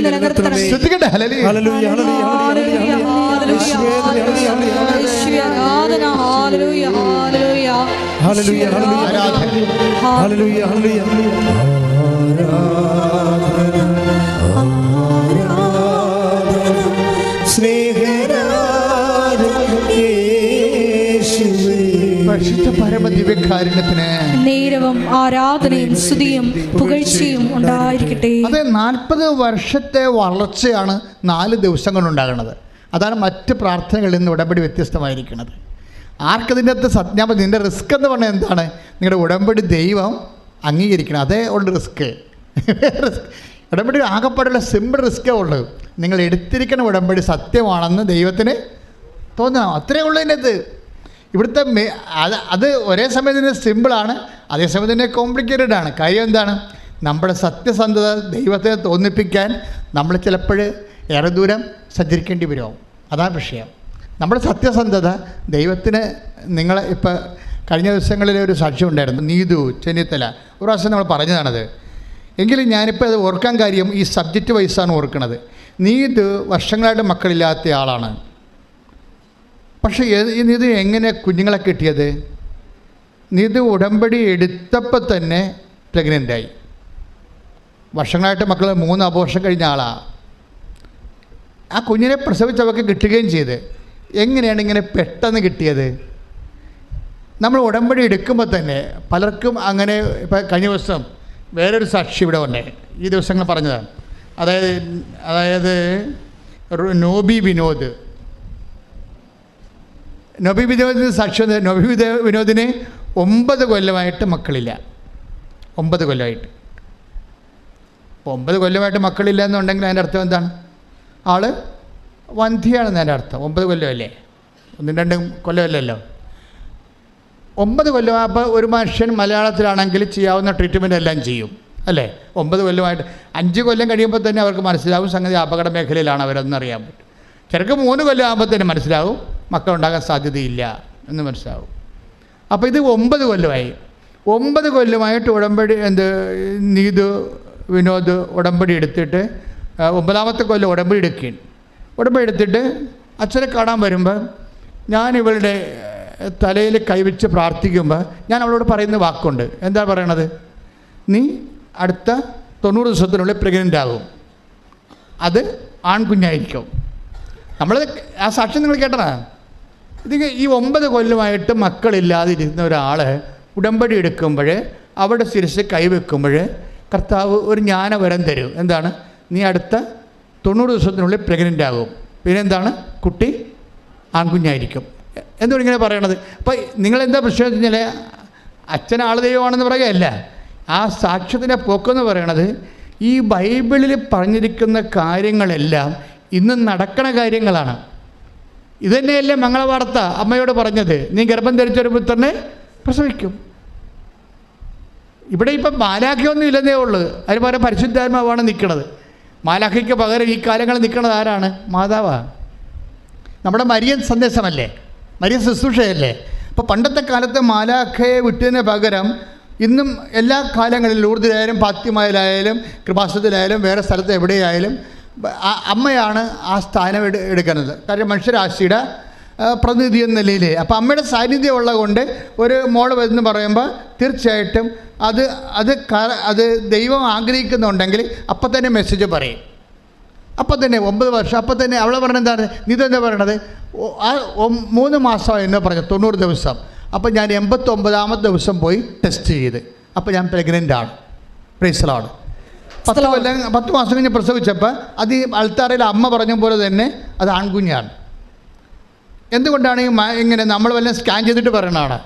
നിലനിർത്തണമേ. ശ്രദ്ധിക്കട്ടെ. ഹല്ലേലൂയ, ഹല്ലേലൂയ, ഹല്ലേലൂയ, ഹല്ലേലൂയ, ഹല്ലേലൂയ, പരമദിവ്യകാരുണ്യത്തിന് നേരവും ആരാധനയും സ്തുതിയും പുകഴ്ചയും ഉണ്ടായിരിക്കട്ടെ. അത് 40 വർഷത്തെ വളർച്ചയാണ് 4 ദിവസം കൊണ്ടുണ്ടാകുന്നത്. അതാണ് മറ്റ് പ്രാർത്ഥനകളിൽ നിന്ന് ഉടമ്പടി വ്യത്യസ്തമായിരിക്കുന്നത്. ആർക്കതിൻ്റെ അകത്ത് സത്യാപം നിൻ്റെ റിസ്ക് എന്ന് പറഞ്ഞാൽ എന്താണ്? നിങ്ങളുടെ ഉടമ്പടി ദൈവം അംഗീകരിക്കണം. അതേ ഉള്ള റിസ്ക്. ഉടമ്പടി ആകെപ്പാടുള്ള സിമ്പിൾ റിസ്ക്കേ ഉള്ളൂ. നിങ്ങൾ എടുത്തിരിക്കുന്ന ഉടമ്പടി സത്യമാണെന്ന് ദൈവത്തിന് തോന്നാം. അത്രയേ ഉള്ളൂ ഇതിനകത്ത്. ഇവിടുത്തെ അത് ഒരേ സമയം തന്നെ സിമ്പിളാണ്, അതേസമയം തന്നെ കോംപ്ലിക്കേറ്റഡ് ആണ്. കാര്യം എന്താണ്? നമ്മുടെ സത്യസന്ധത ദൈവത്തെ തോന്നിപ്പിക്കാൻ നമ്മൾ ചിലപ്പോൾ ഏറെ ദൂരം സഞ്ചരിക്കേണ്ടി വരും. അതാണ് വിഷയം. നമ്മുടെ സത്യസന്ധത ദൈവത്തിന്. നിങ്ങൾ ഇപ്പോൾ കഴിഞ്ഞ ദിവസങ്ങളിൽ ഒരു സാക്ഷ്യം ഉണ്ടായിരുന്നു, നീതു ചെന്നിത്തല. ഒരു പ്രാവശ്യം നമ്മൾ പറഞ്ഞതാണത്. എങ്കിലും ഞാനിപ്പോൾ അത് ഓർക്കാൻ കാര്യം ഈ സബ്ജക്റ്റ് വൈസാണ് ഓർക്കുന്നത്. നീതു വർഷങ്ങളായിട്ട് മക്കളില്ലാത്ത ആളാണ്. പക്ഷേ നീതു എങ്ങനെ കുഞ്ഞുങ്ങളെ കിട്ടിയത്? നീതു ഉടമ്പടി എടുത്തപ്പോൾ തന്നെ പ്രഗ്നൻ്റായി. വർഷങ്ങളായിട്ട് മക്കൾ 3 അബോർഷൻ കഴിഞ്ഞ ആളാണ്. ആ കുഞ്ഞിനെ പ്രസവിച്ചവർക്ക് കിട്ടുകയും ചെയ്ത്. എങ്ങനെയാണ് ഇങ്ങനെ പെട്ടെന്ന് കിട്ടിയത്? നമ്മൾ ഉടമ്പടി എടുക്കുമ്പോൾ തന്നെ പലർക്കും അങ്ങനെ. ഇപ്പം കഴിഞ്ഞ ദിവസം വേറൊരു സാക്ഷി ഇവിടെ വന്നേ, ഈ ദിവസങ്ങൾ പറഞ്ഞതാണ്. അതായത് നോബി വിനോദിന് സാക്ഷി. നോബി വിനോദിന് 9 കൊല്ലമായിട്ട് മക്കളില്ല. 9 കൊല്ലമായിട്ട്. 9 കൊല്ലമായിട്ട് മക്കളില്ല എന്നുണ്ടെങ്കിൽ അതിൻ്റെ അർത്ഥം എന്താണ്? ആൾ വന്ധ്യയാണെന്ന് എൻ്റെ അർത്ഥം. 9 കൊല്ലമല്ലേ, 1-2 കൊല്ലമല്ലല്ലോ. 9 കൊല്ലമാകുമ്പോൾ ഒരു മനുഷ്യൻ മലയാളത്തിലാണെങ്കിൽ ചെയ്യാവുന്ന ട്രീറ്റ്മെൻ്റ് എല്ലാം ചെയ്യും അല്ലേ? 9 കൊല്ലമായിട്ട് 5 കൊല്ലം കഴിയുമ്പോൾ തന്നെ അവർക്ക് മനസ്സിലാവും സംഗതി അപകട മേഖലയിലാണ് അവരെന്നറിയാൻ പറ്റും. ചിലർക്ക് 3 കൊല്ലം ആകുമ്പോൾ തന്നെ മനസ്സിലാവും മക്കളുണ്ടാകാൻ സാധ്യതയില്ല എന്ന് മനസ്സിലാവും. അപ്പോൾ ഇത് 9 കൊല്ലമായി. 9 കൊല്ലമായിട്ട് ഉടമ്പടി നീതു വിനോദ് ഉടമ്പടി എടുത്തിട്ട് 9ാമത്തെ കൊല്ലം ഉടമ്പടി എടുക്കുകയാണ്. ഉടമ്പടി എടുത്തിട്ട് അച്ഛനെ കാണാൻ വരുമ്പോൾ ഞാൻ ഇവളുടെ തലയിൽ കൈവച്ച് പ്രാർത്ഥിക്കുമ്പോൾ ഞാൻ അവളോട് പറയുന്ന വാക്കുണ്ട്. എന്താ പറയണത്? നീ അടുത്ത 90 ദിവസത്തിനുള്ളിൽ പ്രഗ്നൻ്റ് ആകും, അത് ആൺകുഞ്ഞായിരിക്കും. നമ്മൾ ആ സാക്ഷ്യം നിങ്ങൾ കേട്ടതാ. ഇത് ഈ 9 കൊല്ലമായിട്ട് മക്കളില്ലാതിരുന്ന ഒരാൾ ഉടമ്പടി എടുക്കുമ്പോൾ അവിടെ ശിരസ് കൈവെക്കുമ്പോൾ കർത്താവ് ഒരു ജ്ഞാനവരം തരും. എന്താണ്? നീ അടുത്ത 90 ദിവസത്തിനുള്ളിൽ പ്രഗ്നൻ്റ് ആകും, പിന്നെന്താണ്? കുട്ടി ആൺകുഞ്ഞായിരിക്കും. എന്തുകൊണ്ട് ഇങ്ങനെ പറയണത്? അപ്പോൾ നിങ്ങളെന്താ പ്രശ്നം വെച്ച് കഴിഞ്ഞാൽ അച്ഛൻ ആൾ ദൈവമാണെന്ന് പറയുകയല്ല. ആ സാക്ഷ്യത്തിൻ്റെ പോക്കെന്ന് പറയണത് ഈ ബൈബിളിൽ പറഞ്ഞിരിക്കുന്ന കാര്യങ്ങളെല്ലാം ഇന്ന് നടക്കണ കാര്യങ്ങളാണ്. ഇതുതന്നെയല്ലേ മംഗളവാർത്ത അമ്മയോട് പറഞ്ഞത്, നീ ഗർഭം ധരിച്ചൊരു പുത്രനെ പ്രസവിക്കും. ഇവിടെ ഇപ്പം മാലാഖയൊന്നും ഇല്ലെന്നേ ഉള്ളൂ. അതിന് പകരം പരിശുദ്ധാത്മാവാണ് നിൽക്കുന്നത്. മാലാഖയ്ക്ക് പകരം ഈ കാലങ്ങളിൽ നിൽക്കുന്നത് ആരാണ്? മാതാവാണ്. നമ്മുടെ മരിയൻ സന്ദേശമല്ലേ, മരിയൻ ശുശ്രൂഷയല്ലേ. അപ്പോൾ പണ്ടത്തെ കാലത്ത് മാലാഖയെ വിട്ടതിന് പകരം ഇന്നും എല്ലാ കാലങ്ങളിലും ലൂർദിലായാലും ഫാത്തിമയിലായാലും കൃപാസനത്തിലായാലും വേറെ സ്ഥലത്ത് എവിടെയായാലും അമ്മയാണ് ആ സ്ഥാനം എടുക്കുന്നത്. കാരണം മനുഷ്യരാശിയുടെ പ്രതിനിധി എന്ന നിലയിൽ. അപ്പോൾ അമ്മയുടെ സാന്നിധ്യം ഉള്ളത് കൊണ്ട് ഒരു മോള് എന്ന് പറയുമ്പോൾ തീർച്ചയായിട്ടും അത് ദൈവം ആഗ്രഹിക്കുന്നുണ്ടെങ്കിൽ അപ്പം തന്നെ മെസ്സേജ് പറയും. അപ്പം തന്നെ 9 വർഷം അപ്പം തന്നെ അവളെ പറഞ്ഞത് എന്താണ്? നീതെന്താ പറയണത്? 3 മാസം എന്ന് പറഞ്ഞു, 90 ദിവസം. അപ്പം ഞാൻ 89ാമത്തെ ദിവസം പോയി ടെസ്റ്റ് ചെയ്ത്, അപ്പോൾ ഞാൻ പ്രഗ്നൻ്റ് ആണ്. Praise the Lord. 10 മാസം കഴിഞ്ഞ് പ്രസവിച്ചപ്പോൾ അത് ഈ അൾത്താറയിൽ അമ്മ പറഞ്ഞ പോലെ തന്നെ അത് ആൺകുഞ്ഞാണ്. എന്തുകൊണ്ടാണ് ഇങ്ങനെ നമ്മൾ വല്ലതും സ്കാൻ ചെയ്തിട്ട് പറയണതാണ്?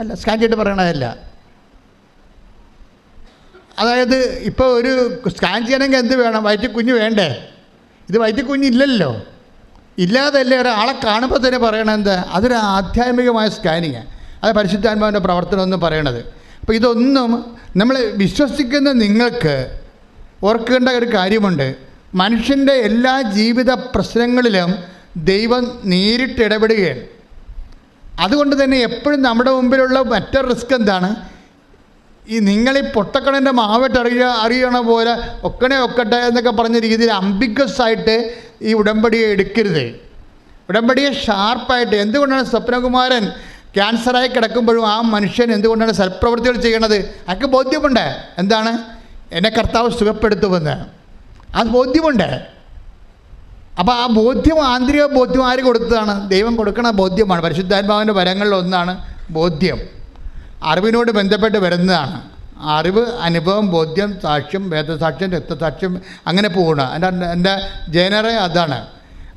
അല്ല, സ്കാൻ ചെയ്തിട്ട് പറയണതല്ല. അതായത് ഇപ്പോൾ ഒരു സ്കാൻ ചെയ്യണമെങ്കിൽ എന്ത് വേണം? വയറ്റിൽ കുഞ്ഞ് വേണ്ടേ? ഇത് വയറ്റിൽ കുഞ്ഞില്ലല്ലോ. ഇല്ലാതല്ലേ ഒരാളെ കാണുമ്പോൾ തന്നെ പറയണത് എന്താ? അതൊരു ആധ്യാത്മികമായ സ്കാനിങ്, അത് പരിശുദ്ധാത്മാവിൻ്റെ പ്രവർത്തനം എന്ന് പറയണത്. അപ്പോൾ ഇതൊന്നും നമ്മൾ വിശ്വസിക്കുന്ന നിങ്ങൾക്ക് ഓർക്കേണ്ട ഒരു കാര്യമുണ്ട്. മനുഷ്യൻ്റെ എല്ലാ ജീവിത പ്രശ്നങ്ങളിലും ദൈവം നേരിട്ട് ഇടപെടുകയാണ്. അതുകൊണ്ട് തന്നെ എപ്പോഴും നമ്മുടെ മുമ്പിലുള്ള മറ്റൊരു റിസ്ക് എന്താണ്? ഈ നിങ്ങളീ പൊട്ടക്കണൻ്റെ മാവട്ട് അറിയണ പോലെ ഒക്കട്ടെ എന്നൊക്കെ പറഞ്ഞ രീതിയിൽ അംബിഗസ് ആയിട്ട് ഈ ഉടമ്പടിയെ എടുക്കരുത്. ഉടമ്പടിയെ ഷാർപ്പായിട്ട്. എന്തുകൊണ്ടാണ് സ്വപ്നകുമാരൻ ക്യാൻസറായി കിടക്കുമ്പോഴും ആ മനുഷ്യൻ എന്തുകൊണ്ടാണ് സൽപ്രവൃത്തികൾ ചെയ്യണത്? അയാൾക്ക് ബോധ്യമുണ്ട് എന്താണ് എന്നെ കർത്താവ് സുഖപ്പെടുത്തുമെന്ന്. അത് ബോധ്യമുണ്ട്. അപ്പോൾ ആ ബോധ്യം, ആന്തരിക ബോധ്യം ആര് കൊടുത്തതാണ്? ദൈവം കൊടുക്കണ ബോധ്യമാണ്. പരിശുദ്ധാത്മാവിൻ്റെ വരങ്ങളിലൊന്നാണ് ബോധ്യം. അറിവിനോട് ബന്ധപ്പെട്ട് വരുന്നതാണ്. അറിവ്, അനുഭവം, ബോധ്യം, സാക്ഷ്യം, വേദസാക്ഷ്യം, രക്തസാക്ഷ്യം, അങ്ങനെ പോകണം. എൻ്റെ ജനറേ അതാണ്.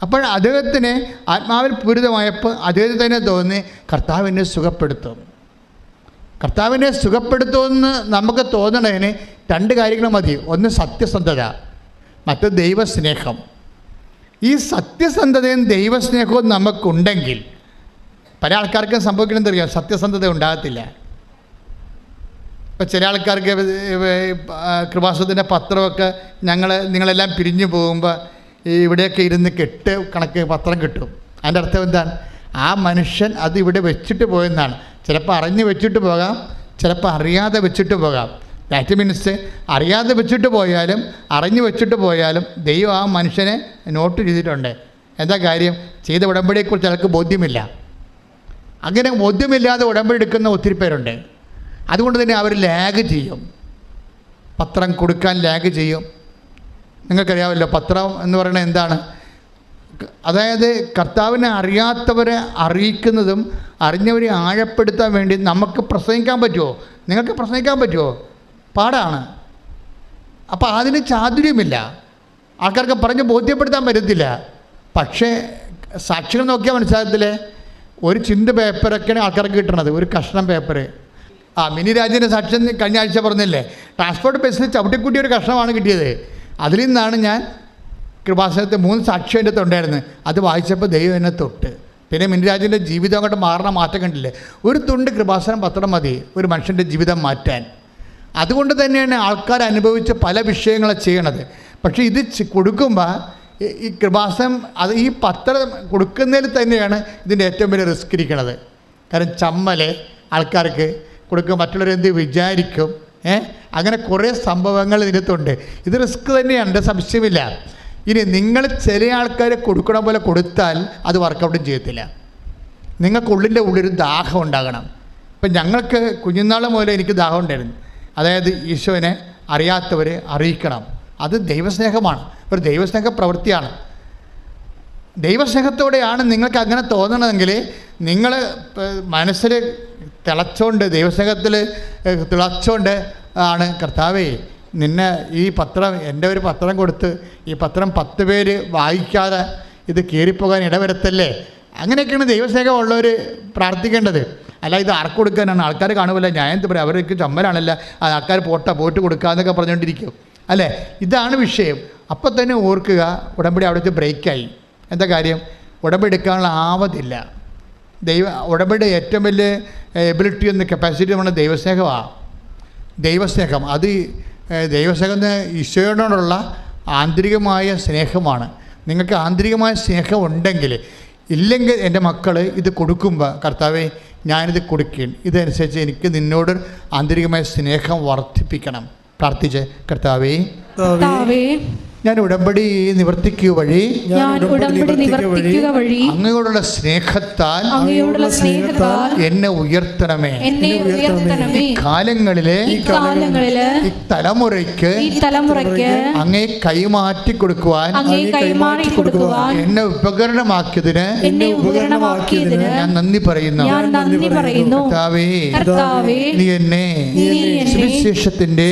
അപ്പോൾ അദ്ദേഹത്തിന് ആത്മാവിൽ പൂരിതമായപ്പോൾ അദ്ദേഹത്തിന് തന്നെ തോന്നി കർത്താവിനെ സുഖപ്പെടുത്തും. കർത്താവിനെ സുഖപ്പെടുത്തുമെന്ന് നമുക്ക് തോന്നണതിന് രണ്ട് കാര്യങ്ങൾ മതി. ഒന്ന് സത്യസന്ധത, മറ്റൊന്ന് ദൈവസ്നേഹം. ഈ സത്യസന്ധതയും ദൈവസ്നേഹവും നമുക്കുണ്ടെങ്കിൽ പല ആൾക്കാർക്കും സംഭവിക്കണമെന്നറിയാം, സത്യസന്ധത ഉണ്ടാകത്തില്ല. ഇപ്പോൾ ചില ആൾക്കാർക്ക് കൃപാസനത്തിൻ്റെ പത്രമൊക്കെ നിങ്ങളെല്ലാം പിരിഞ്ഞു പോകുമ്പോൾ ഇവിടെയൊക്കെ ഇരുന്ന് കണക്ക് പത്രം കിട്ടും. അതിൻ്റെ അർത്ഥം എന്താണ്? ആ മനുഷ്യൻ അത് ഇവിടെ വെച്ചിട്ട് പോയെന്നാണ്. ചിലപ്പോൾ അറിഞ്ഞ് വെച്ചിട്ട് പോകാം, ചിലപ്പോൾ അറിയാതെ വെച്ചിട്ട് പോകാം. ദാറ്റ് മീൻസ് അറിയാതെ വെച്ചിട്ട് പോയാലും അറിഞ്ഞു വെച്ചിട്ട് പോയാലും ദൈവം ആ മനുഷ്യനെ നോട്ട് ചെയ്തിട്ടുണ്ട്. എന്താ കാര്യം? ചെയ്ത ഉടമ്പടിയെക്കുറിച്ച് അയാൾക്ക് ബോധ്യമില്ല. അങ്ങനെ ബോധ്യമില്ലാതെ ഉടമ്പടി എടുക്കുന്ന ഒത്തിരി പേരുണ്ട്. അതുകൊണ്ട് തന്നെ അവർ ലാഗ് ചെയ്യും, പത്രം കൊടുക്കാൻ ലാഗ് ചെയ്യും. നിങ്ങൾക്കറിയാമല്ലോ പത്രം എന്ന് പറയുന്നത് എന്താണ്? അതായത് കർത്താവിനെ അറിയാത്തവരെ അറിയിക്കുന്നതും അറിഞ്ഞവരെ ആഴപ്പെടുത്താൻ വേണ്ടി നമുക്ക് പ്രസംഗിക്കാൻ പറ്റുമോ? നിങ്ങൾക്ക് പ്രസംഗിക്കാൻ പറ്റുമോ? പാടാണ്. അപ്പോൾ അതിന് ചാതുര്യമില്ല, ആൾക്കാർക്ക് പറഞ്ഞ് ബോധ്യപ്പെടുത്താൻ പറ്റത്തില്ല. പക്ഷേ സാക്ഷികൾ നോക്കിയാൽ മനസ്സിലാകത്തില്ലേ? ഒരു ചിന്ത പേപ്പറൊക്കെയാണ് ആൾക്കാർക്ക് കിട്ടണത്, ഒരു കഷ്ണം പേപ്പർ. മിനി രാജൻ്റെ സാക്ഷ്യം കഴിഞ്ഞ ആഴ്ച പറഞ്ഞില്ലേ, ട്രാൻസ്പോർട്ട് ബസ്സിൽ ചവിട്ടിക്കൂട്ടിയ ഒരു കഷ്ണമാണ് കിട്ടിയത്. അതിൽ നിന്നാണ് ഞാൻ കൃപാസനത്തെ 3 സാക്ഷ്യം എൻ്റെ തൊണ്ടായിരുന്നു. അത് വായിച്ചപ്പോൾ ദൈവം എന്നെ തൊട്ട്. പിന്നെ മിനിരാജിൻ്റെ ജീവിതം അങ്ങോട്ട് മാറണ മാറ്റം കണ്ടില്ലേ? ഒരു തുണ്ട് കൃപാസനം പത്രം മതി ഒരു മനുഷ്യൻ്റെ ജീവിതം മാറ്റാൻ. അതുകൊണ്ട് തന്നെയാണ് ആൾക്കാർ അനുഭവിച്ച പല വിഷയങ്ങളെ ചെയ്യണത്. പക്ഷേ ഇത് കൊടുക്കുമ്പോൾ ഈ കൃപാസനം അത് ഈ പത്രം കൊടുക്കുന്നതിൽ തന്നെയാണ് ഇതിൻ്റെ ഏറ്റവും വലിയ റിസ്ക് ഇരിക്കണത്. കാരണം ചമ്മൽ ആൾക്കാർക്ക് കൊടുക്കുക, മറ്റുള്ളവരെന്ത് വിചാരിക്കും, അങ്ങനെ കുറേ സംഭവങ്ങൾ ഇതിനകത്തുണ്ട്. ഇത് റിസ്ക് തന്നെയാണ്, സംശയമില്ല. ഇനി നിങ്ങൾ ചില ആൾക്കാരെ കൊടുക്കണ പോലെ കൊടുത്താൽ അത് വർക്കൗട്ടും ചെയ്യത്തില്ല. നിങ്ങൾക്കുള്ളിൻ്റെ ഉള്ളൊരു ദാഹം ഉണ്ടാകണം. ഇപ്പം ഞങ്ങൾക്ക് കുഞ്ഞുനാൾ മുതലേ എനിക്ക് ദാഹം ഉണ്ടായിരുന്നു. അതായത് ഈശോനെ അറിയാത്തവരെ അറിയിക്കണം. അത് ദൈവസ്നേഹമാണ്, ഒരു ദൈവസ്നേഹ പ്രവൃത്തിയാണ്. ദൈവസ്നേഹത്തോടെയാണ് നിങ്ങൾക്ക് അങ്ങനെ തോന്നണമെങ്കിൽ നിങ്ങൾ മനസ്സിൽ തിളച്ചോണ്ട്, ദൈവസ്നേഹത്തിൽ തിളച്ചോണ്ട് ആണ് കർത്താവേ നിന്നെ ഈ പത്രം, എൻ്റെ ഒരു പത്രം കൊടുത്ത് ഈ പത്രം 10 പേര് വായിക്കാതെ ഇത് കയറിപ്പോകാൻ ഇടവരുത്തല്ലേ. അങ്ങനെയൊക്കെയാണ് ദൈവസ്നേഹമുള്ളവർ പ്രാർത്ഥിക്കേണ്ടത്. അല്ല ഇത് ആർക്ക് കൊടുക്കാനാണ്? ആൾക്കാർ കാണുമല്ലോ, ഞാൻ എന്ത് പറയാം, അവർക്ക് ചമ്മലാണല്ലോ, ആൾക്കാർ പോയിട്ട് കൊടുക്കാമെന്നൊക്കെ പറഞ്ഞുകൊണ്ടിരിക്കും അല്ലേ. ഇതാണ് വിഷയം. അപ്പം തന്നെ ഓർക്കുക, ഉടമ്പടി അവിടുത്തെ ബ്രേക്കായി. എന്താ കാര്യം? ഉടമ്പടി എടുക്കാനുള്ള ആവതില്ല. ഉടമ്പടിയുടെ ഏറ്റവും വലിയ എബിലിറ്റി എന്ന കപ്പാസിറ്റി നമ്മുടെ ദൈവസ്നേഹമാണ്. ദൈവസ്നേഹം അത് ദൈവസ്നേഹം ഈശോയോടുള്ള ആന്തരികമായ സ്നേഹമാണ്. നിങ്ങൾക്ക് ആന്തരികമായ സ്നേഹം ഉണ്ടെങ്കിൽ, ഇല്ലെങ്കിൽ എൻ്റെ മക്കൾ ഇത് കൊടുക്കുമ്പോൾ കർത്താവേ ഞാനിത് കൊടുക്കുകയും ഇതനുസരിച്ച് എനിക്ക് നിന്നോട് ആന്തരികമായ സ്നേഹം വർദ്ധിപ്പിക്കണം. പ്രാർത്ഥിച്ച് കർത്താവേ ഞാൻ ഉടമ്പടി നിവർത്തിക്കുക വഴി അങ്ങയോടുള്ള സ്നേഹത്താൽ എന്നെ ഉയർത്തണമേ. ഈ കാലങ്ങളിലെ ഈ തലമുറയ്ക്ക് അങ്ങേ കൈമാറ്റി കൊടുക്കുവാൻ എന്നെ ഉപകരണമാക്കിയതിന് ഞാൻ നന്ദി പറയുന്നു. കർത്താവേ നീ എന്നെ സുവിശേഷത്തിന്റെ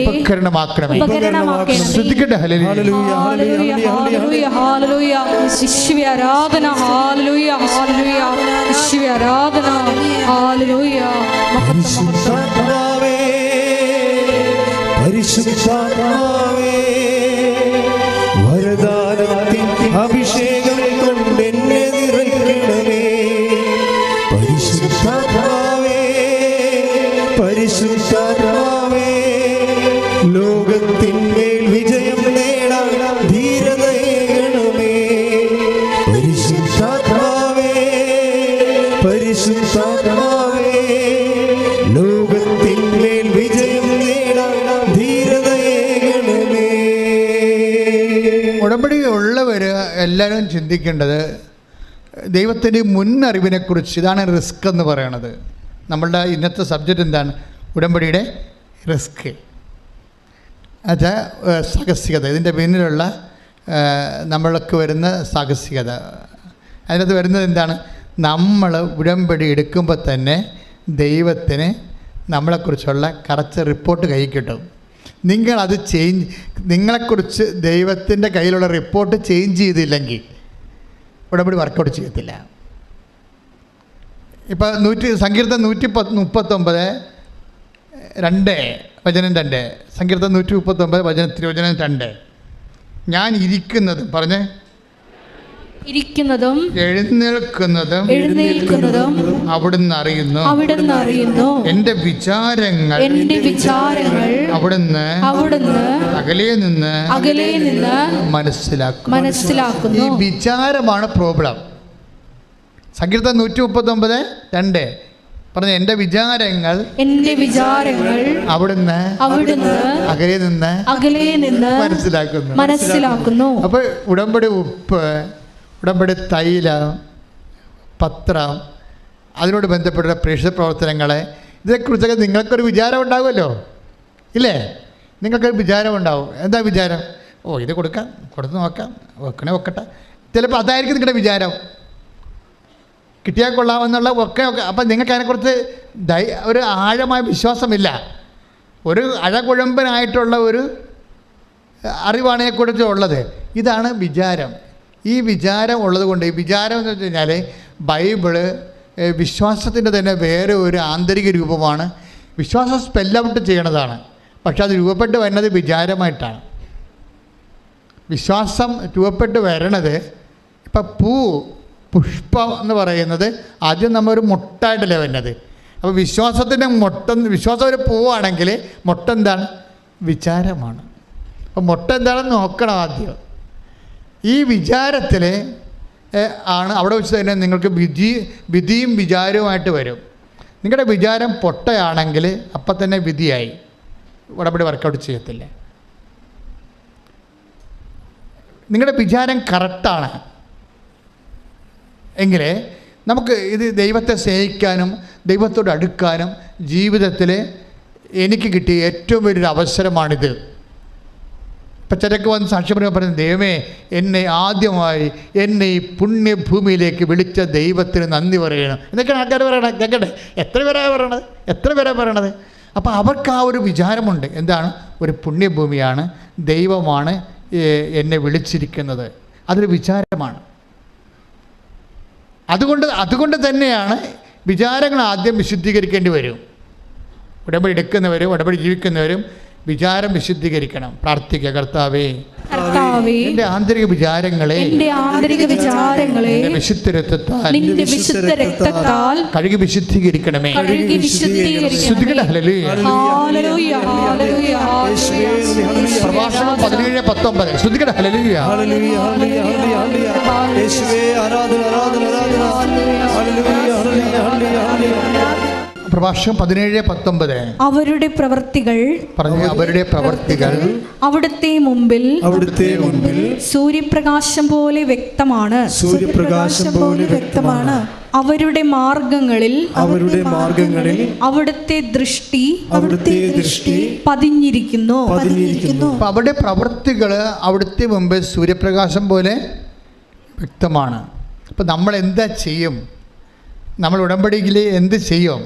ഉപകരണമാക്കണമേ. ഹല്ലേലൂയ ഹല്ലേലൂയ ഹല്ലേലൂയ ഹല്ലേലൂയ യേശുവേ ആരാധന ഹല്ലേലൂയ ഹല്ലേലൂയ യേശുവേ ആരാധന ഹല്ലേലൂയ. പരിശുദ്ധാത്മാവേ പരിശുദ്ധാത്മാവേ വരദാനത്തിൻ അഭിഷേകം ഉടമ്പടി ഉള്ളവർ എല്ലാവരും ചിന്തിക്കേണ്ടത് ദൈവത്തിൻ്റെ മുന്നറിവിനെക്കുറിച്ച്. ഇതാണ് റിസ്ക് എന്ന് പറയണത്. നമ്മളുടെ ഇന്നത്തെ സബ്ജക്റ്റ് എന്താണ്? ഉടമ്പടിയുടെ റിസ്ക്. അത് സാഹസികത. ഇതിൻ്റെ പിന്നിലുള്ള നമ്മൾക്ക് വരുന്ന സാഹസികത. അതിനകത്ത് വരുന്നത് എന്താണ്? നമ്മൾ ഉടമ്പടി എടുക്കുമ്പോൾ തന്നെ ദൈവത്തിന് നമ്മളെക്കുറിച്ചുള്ള കറക്റ്റ് റിപ്പോർട്ട് കയ്യിൽ കിട്ടും. നിങ്ങളത് നിങ്ങളെക്കുറിച്ച് ദൈവത്തിൻ്റെ കയ്യിലുള്ള റിപ്പോർട്ട് ചേഞ്ച് ചെയ്തില്ലെങ്കിൽ ഉടമ്പടി വർക്കൗട്ട് ചെയ്യത്തില്ല. ഇപ്പോൾ സങ്കീർത്തനം 139:2 വചനം 2. സങ്കീർത്തനം 139 വചനം 2. ഞാൻ ഇരിക്കുന്നതും പറഞ്ഞേ ഇരിക്കുന്നതും എഴുന്നേൽക്കുന്നതും അവിടുന്ന് അറിയുന്നു. എന്റെ വിചാരങ്ങൾ അവിടുന്ന് അകലെ നിന്ന് മനസ്സിലാക്കുന്നു. ഈ വിചാരമാണ് പ്രോബ്ലം. സങ്കീർത്തനം 139:2 പറഞ്ഞു, എന്റെ വിചാരങ്ങൾ അവിടുന്ന് അകലെ നിന്ന് മനസ്സിലാക്കുന്നു. അപ്പൊ ഉടമ്പടി ഉപ്പ്, ഉടമ്പടി തൈലം, പത്രം, അതിനോട് ബന്ധപ്പെട്ട പ്രേക്ഷിത പ്രവർത്തനങ്ങളെ ഇതേക്കുറിച്ചൊക്കെ നിങ്ങൾക്കൊരു വിചാരം ഉണ്ടാകുമല്ലോ, ഇല്ലേ? നിങ്ങൾക്കൊരു വിചാരം ഉണ്ടാവും. എന്താ വിചാരം? ഇത് കൊടുത്ത് നോക്കാം, വെക്കട്ടെ. ചിലപ്പോൾ അതായിരിക്കും നിങ്ങളുടെ വിചാരം. കിട്ടിയാൽ കൊള്ളാമെന്നുള്ള ഒക്കെ. അപ്പം നിങ്ങൾക്ക് അതിനെക്കുറിച്ച് ഒരു ആഴമായ വിശ്വാസമില്ല. ഒരു അഴകുഴമ്പനായിട്ടുള്ള ഒരു അറിവാണ് ഇതിനെക്കുറിച്ച് ഉള്ളത്. ഇതാണ് വിചാരം. ഈ വിചാരം ഉള്ളത് കൊണ്ട്, ഈ വിചാരം എന്ന് വെച്ച് കഴിഞ്ഞാൽ ബൈബിള് വിശ്വാസത്തിൻ്റെ തന്നെ വേറെ ഒരു ആന്തരിക രൂപമാണ്. വിശ്വാസം സ്പെൽ ഔട്ട് ചെയ്യണതാണ്, പക്ഷെ അത് രൂപപ്പെട്ട് വരുന്നത് വിചാരമായിട്ടാണ്. വിശ്വാസം രൂപപ്പെട്ട് വരണത് ഇപ്പം പുഷ്പം എന്ന് പറയുന്നത് ആദ്യം നമ്മൾ ഒരു മൊട്ടായിട്ടല്ലേ വരുന്നത്. അപ്പോൾ വിശ്വാസത്തിൻ്റെ വിശ്വാസം ഒരു പൂവാണെങ്കിൽ മൊട്ട എന്താണ്? വിചാരമാണ്. അപ്പോൾ മൊട്ട എന്താണെന്ന് നോക്കണം ആദ്യം. ഈ വിചാരത്തിൽ ആണ് അവിടെ വെച്ച് തന്നെ നിങ്ങൾക്ക് വിധിയും വിചാരവുമായിട്ട് വരും. നിങ്ങളുടെ വിചാരം പൊട്ടയാണെങ്കിൽ അപ്പം തന്നെ വിധിയായി, ഉടമ്പടി വർക്കൗട്ട് ചെയ്യത്തില്ല. നിങ്ങളുടെ വിചാരം കറക്റ്റാണ് എങ്കിൽ നമുക്ക് ഇത് ദൈവത്തെ സ്നേഹിക്കാനും ദൈവത്തോട് അടുക്കാനും ജീവിതത്തിൽ എനിക്ക് കിട്ടിയ ഏറ്റവും വലിയൊരു അവസരമാണിത്. ഇപ്പം ചിലക്ക് വന്ന് സാക്ഷ്യം പറയുന്നത്, ദൈവമേ, ആദ്യമായി എന്നെ ഈ പുണ്യഭൂമിയിലേക്ക് വിളിച്ച ദൈവത്തിന് നന്ദി പറയണം എന്നൊക്കെയാണ് ആൾക്കാർ പറയണത്. കേൾക്കട്ടെ, എത്ര പേരാണ് പറയണത്? അപ്പോൾ അവർക്ക് ആ ഒരു വിചാരമുണ്ട്. എന്താണ്? ഒരു പുണ്യഭൂമിയാണ്, ദൈവമാണ് എന്നെ വിളിച്ചിരിക്കുന്നത്. അതൊരു വിചാരമാണ്. അതുകൊണ്ട് തന്നെയാണ് വിചാരങ്ങൾ ആദ്യം വിശുദ്ധീകരിക്കേണ്ടി വരും. ഉടമ്പടി എടുക്കുന്നവരും ഉടമ്പടി ജീവിക്കുന്നവരും വിചാരം വിശുദ്ധീകരിക്കണം. പ്രാർത്ഥിക്കുക, കർത്താവേ, എന്റെ ആന്തരിക വിചാരങ്ങളെ വിശുദ്ധ രക്തത്താൽ കഴുകി വിശുദ്ധീകരിക്കണമേ. പ്രഭാഷണം 17:19. ശ്രദ്ധിക്കട്ടെ. ഹല്ലേലൂയ. പ്രഭാഷണം 17:19. അവരുടെ പ്രവൃത്തികൾ പറഞ്ഞു, അവരുടെ പ്രവൃത്തികൾ അവിടുത്തെ മുമ്പിൽ സൂര്യപ്രകാശം പോലെ വ്യക്തമാണ്. അവരുടെ മാർഗങ്ങളിൽ അവിടുത്തെ ദൃഷ്ടി പതിഞ്ഞിരിക്കുന്നു. അവരുടെ പ്രവൃത്തികൾ അവിടുത്തെ മുമ്പിൽ സൂര്യപ്രകാശം പോലെ വ്യക്തമാണ്. അപ്പം നമ്മൾ എന്താ ചെയ്യും? നമ്മൾ ഉടമ്പടിയിൽ എന്ത് ചെയ്യും?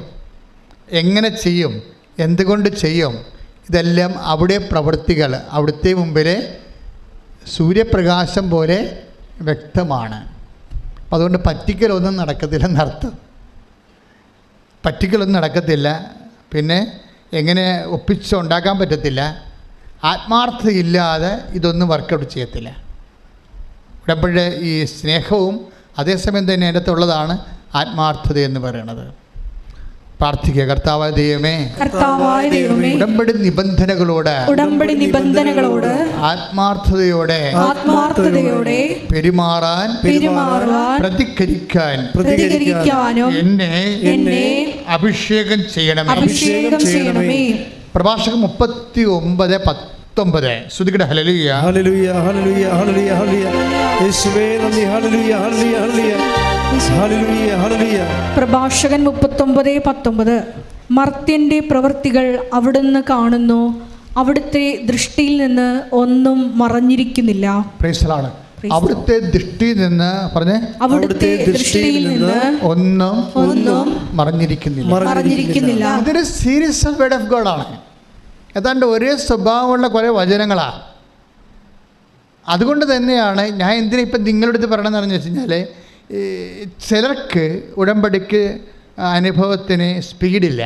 എങ്ങനെ ചെയ്യും? എന്തുകൊണ്ട് ചെയ്യും? ഇതെല്ലാം അവിടെ പ്രവൃത്തികൾ അവിടുത്തെ മുമ്പിൽ സൂര്യപ്രകാശം പോലെ വ്യക്തമാണ്. അതുകൊണ്ട് പറ്റിക്കലൊന്നും നടക്കത്തില്ലെന്നർത്ഥം. പറ്റിക്കലൊന്നും നടക്കത്തില്ല. പിന്നെ എങ്ങനെ ഒപ്പിച്ചുണ്ടാക്കാൻ പറ്റത്തില്ല. ആത്മാർത്ഥതയില്ലാതെ ഇതൊന്നും വർക്കൗട്ട് ചെയ്യത്തില്ല. ഉടമ്പടിയുടെ ഈ സ്നേഹവും അതേസമയം തന്നെ അതിൻ്റെ അകത്തുള്ളതാണ് ആത്മാർത്ഥത എന്ന് പറയുന്നത്. പ്രാർത്ഥിക്കുക, കർത്താവായ ദൈവമേ, ഉടമ്പടി നിബന്ധനകളോട് ആത്മാർത്ഥതയോടെ പെരുമാറാൻ പ്രതികരിക്കാനും എന്നെ അഭിഷേകം ചെയ്യണമേ. പ്രഭാഷകം 39:10. 19. ശ്രുതിക്കട്ടെ ഹല്ലേലൂയ. ഹല്ലേലൂയ ഹല്ലേലൂയ ഹല്ലേലൂയ ഹല്ലേലൂയ. യേശുവേ നന്ദി. ഹല്ലേലൂയ ഹല്ലേലൂയ ഹല്ലേലൂയ ഹല്ലേലൂയ ഹല്ലേലൂയ. പ്രഭാഷകൻ 39:19. മർത്യന്റെ പ്രവൃത്തികൾ അവിടുന്ന് കാണുന്നു, അവിടുത്തെ ദൃഷ്ടിയിൽ നിന്ന് ഒന്നും മറഞ്ഞിരിക്കുന്നില്ല. Praise the Lord. അവിടുത്തെ ദൃഷ്ടിയിൽ നിന്ന് പറഞ്ഞേ, അവിടുത്തെ ദൃഷ്ടിയിൽ നിന്ന് ഒന്നും മറഞ്ഞിരിക്കുന്നില്ല. ഇതൊരു സീരിയസ് വേർഡ് ഓഫ് ഗോഡ് ആണ്. ഏതാണ്ട് ഒരേ സ്വഭാവമുള്ള കുറേ വചനങ്ങളാണ്. അതുകൊണ്ട് തന്നെയാണ് ഞാൻ എന്തിനാ ഇപ്പം നിങ്ങളുടെ അടുത്ത് പറയണമെന്ന് പറഞ്ഞു വെച്ച് കഴിഞ്ഞാൽ, ചിലർക്ക് ഉടമ്പടിക്ക് അനുഭവത്തിന് സ്പീഡില്ല.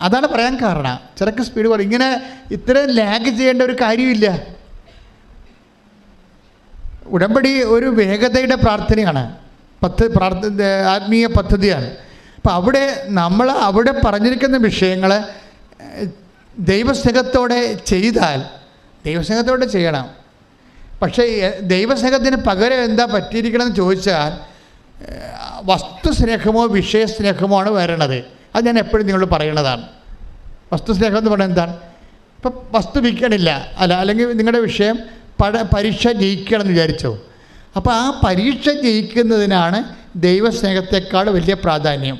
അതാണ് പറയാൻ കാരണം. ചിലർക്ക് സ്പീഡ് പറയും. ഇങ്ങനെ ഇത്രയും ലാഗ് ചെയ്യേണ്ട ഒരു കാര്യമില്ല. ഉടമ്പടി ഒരു വേഗതയുടെ പ്രാർത്ഥനയാണ്, ആത്മീയ പദ്ധതിയാണ്. അപ്പം അവിടെ പറഞ്ഞിരിക്കുന്ന വിഷയങ്ങൾ ദൈവസ്നേഹത്തോടെ ചെയ്യണം. പക്ഷേ ദൈവസ്നേഹത്തിന് പകരം എന്താ പറ്റിയിരിക്കണമെന്ന് ചോദിച്ചാൽ, വസ്തുസ്നേഹമോ വിഷയസ്നേഹമോ ആണ് വരണത്. അത് ഞാൻ എപ്പോഴും നിങ്ങളോട് പറയണതാണ്. വസ്തുസ്നേഹം എന്ന് പറയുന്നത് എന്താണ്? ഇപ്പം വസ്തു വിൽക്കണില്ല അല്ലെങ്കിൽ നിങ്ങളുടെ വിഷയം പരീക്ഷ ജയിക്കണം എന്ന് വിചാരിച്ചോ, അപ്പോൾ ആ പരീക്ഷ ജയിക്കുന്നതിനാണ് ദൈവസ്നേഹത്തെക്കാൾ വലിയ പ്രാധാന്യം.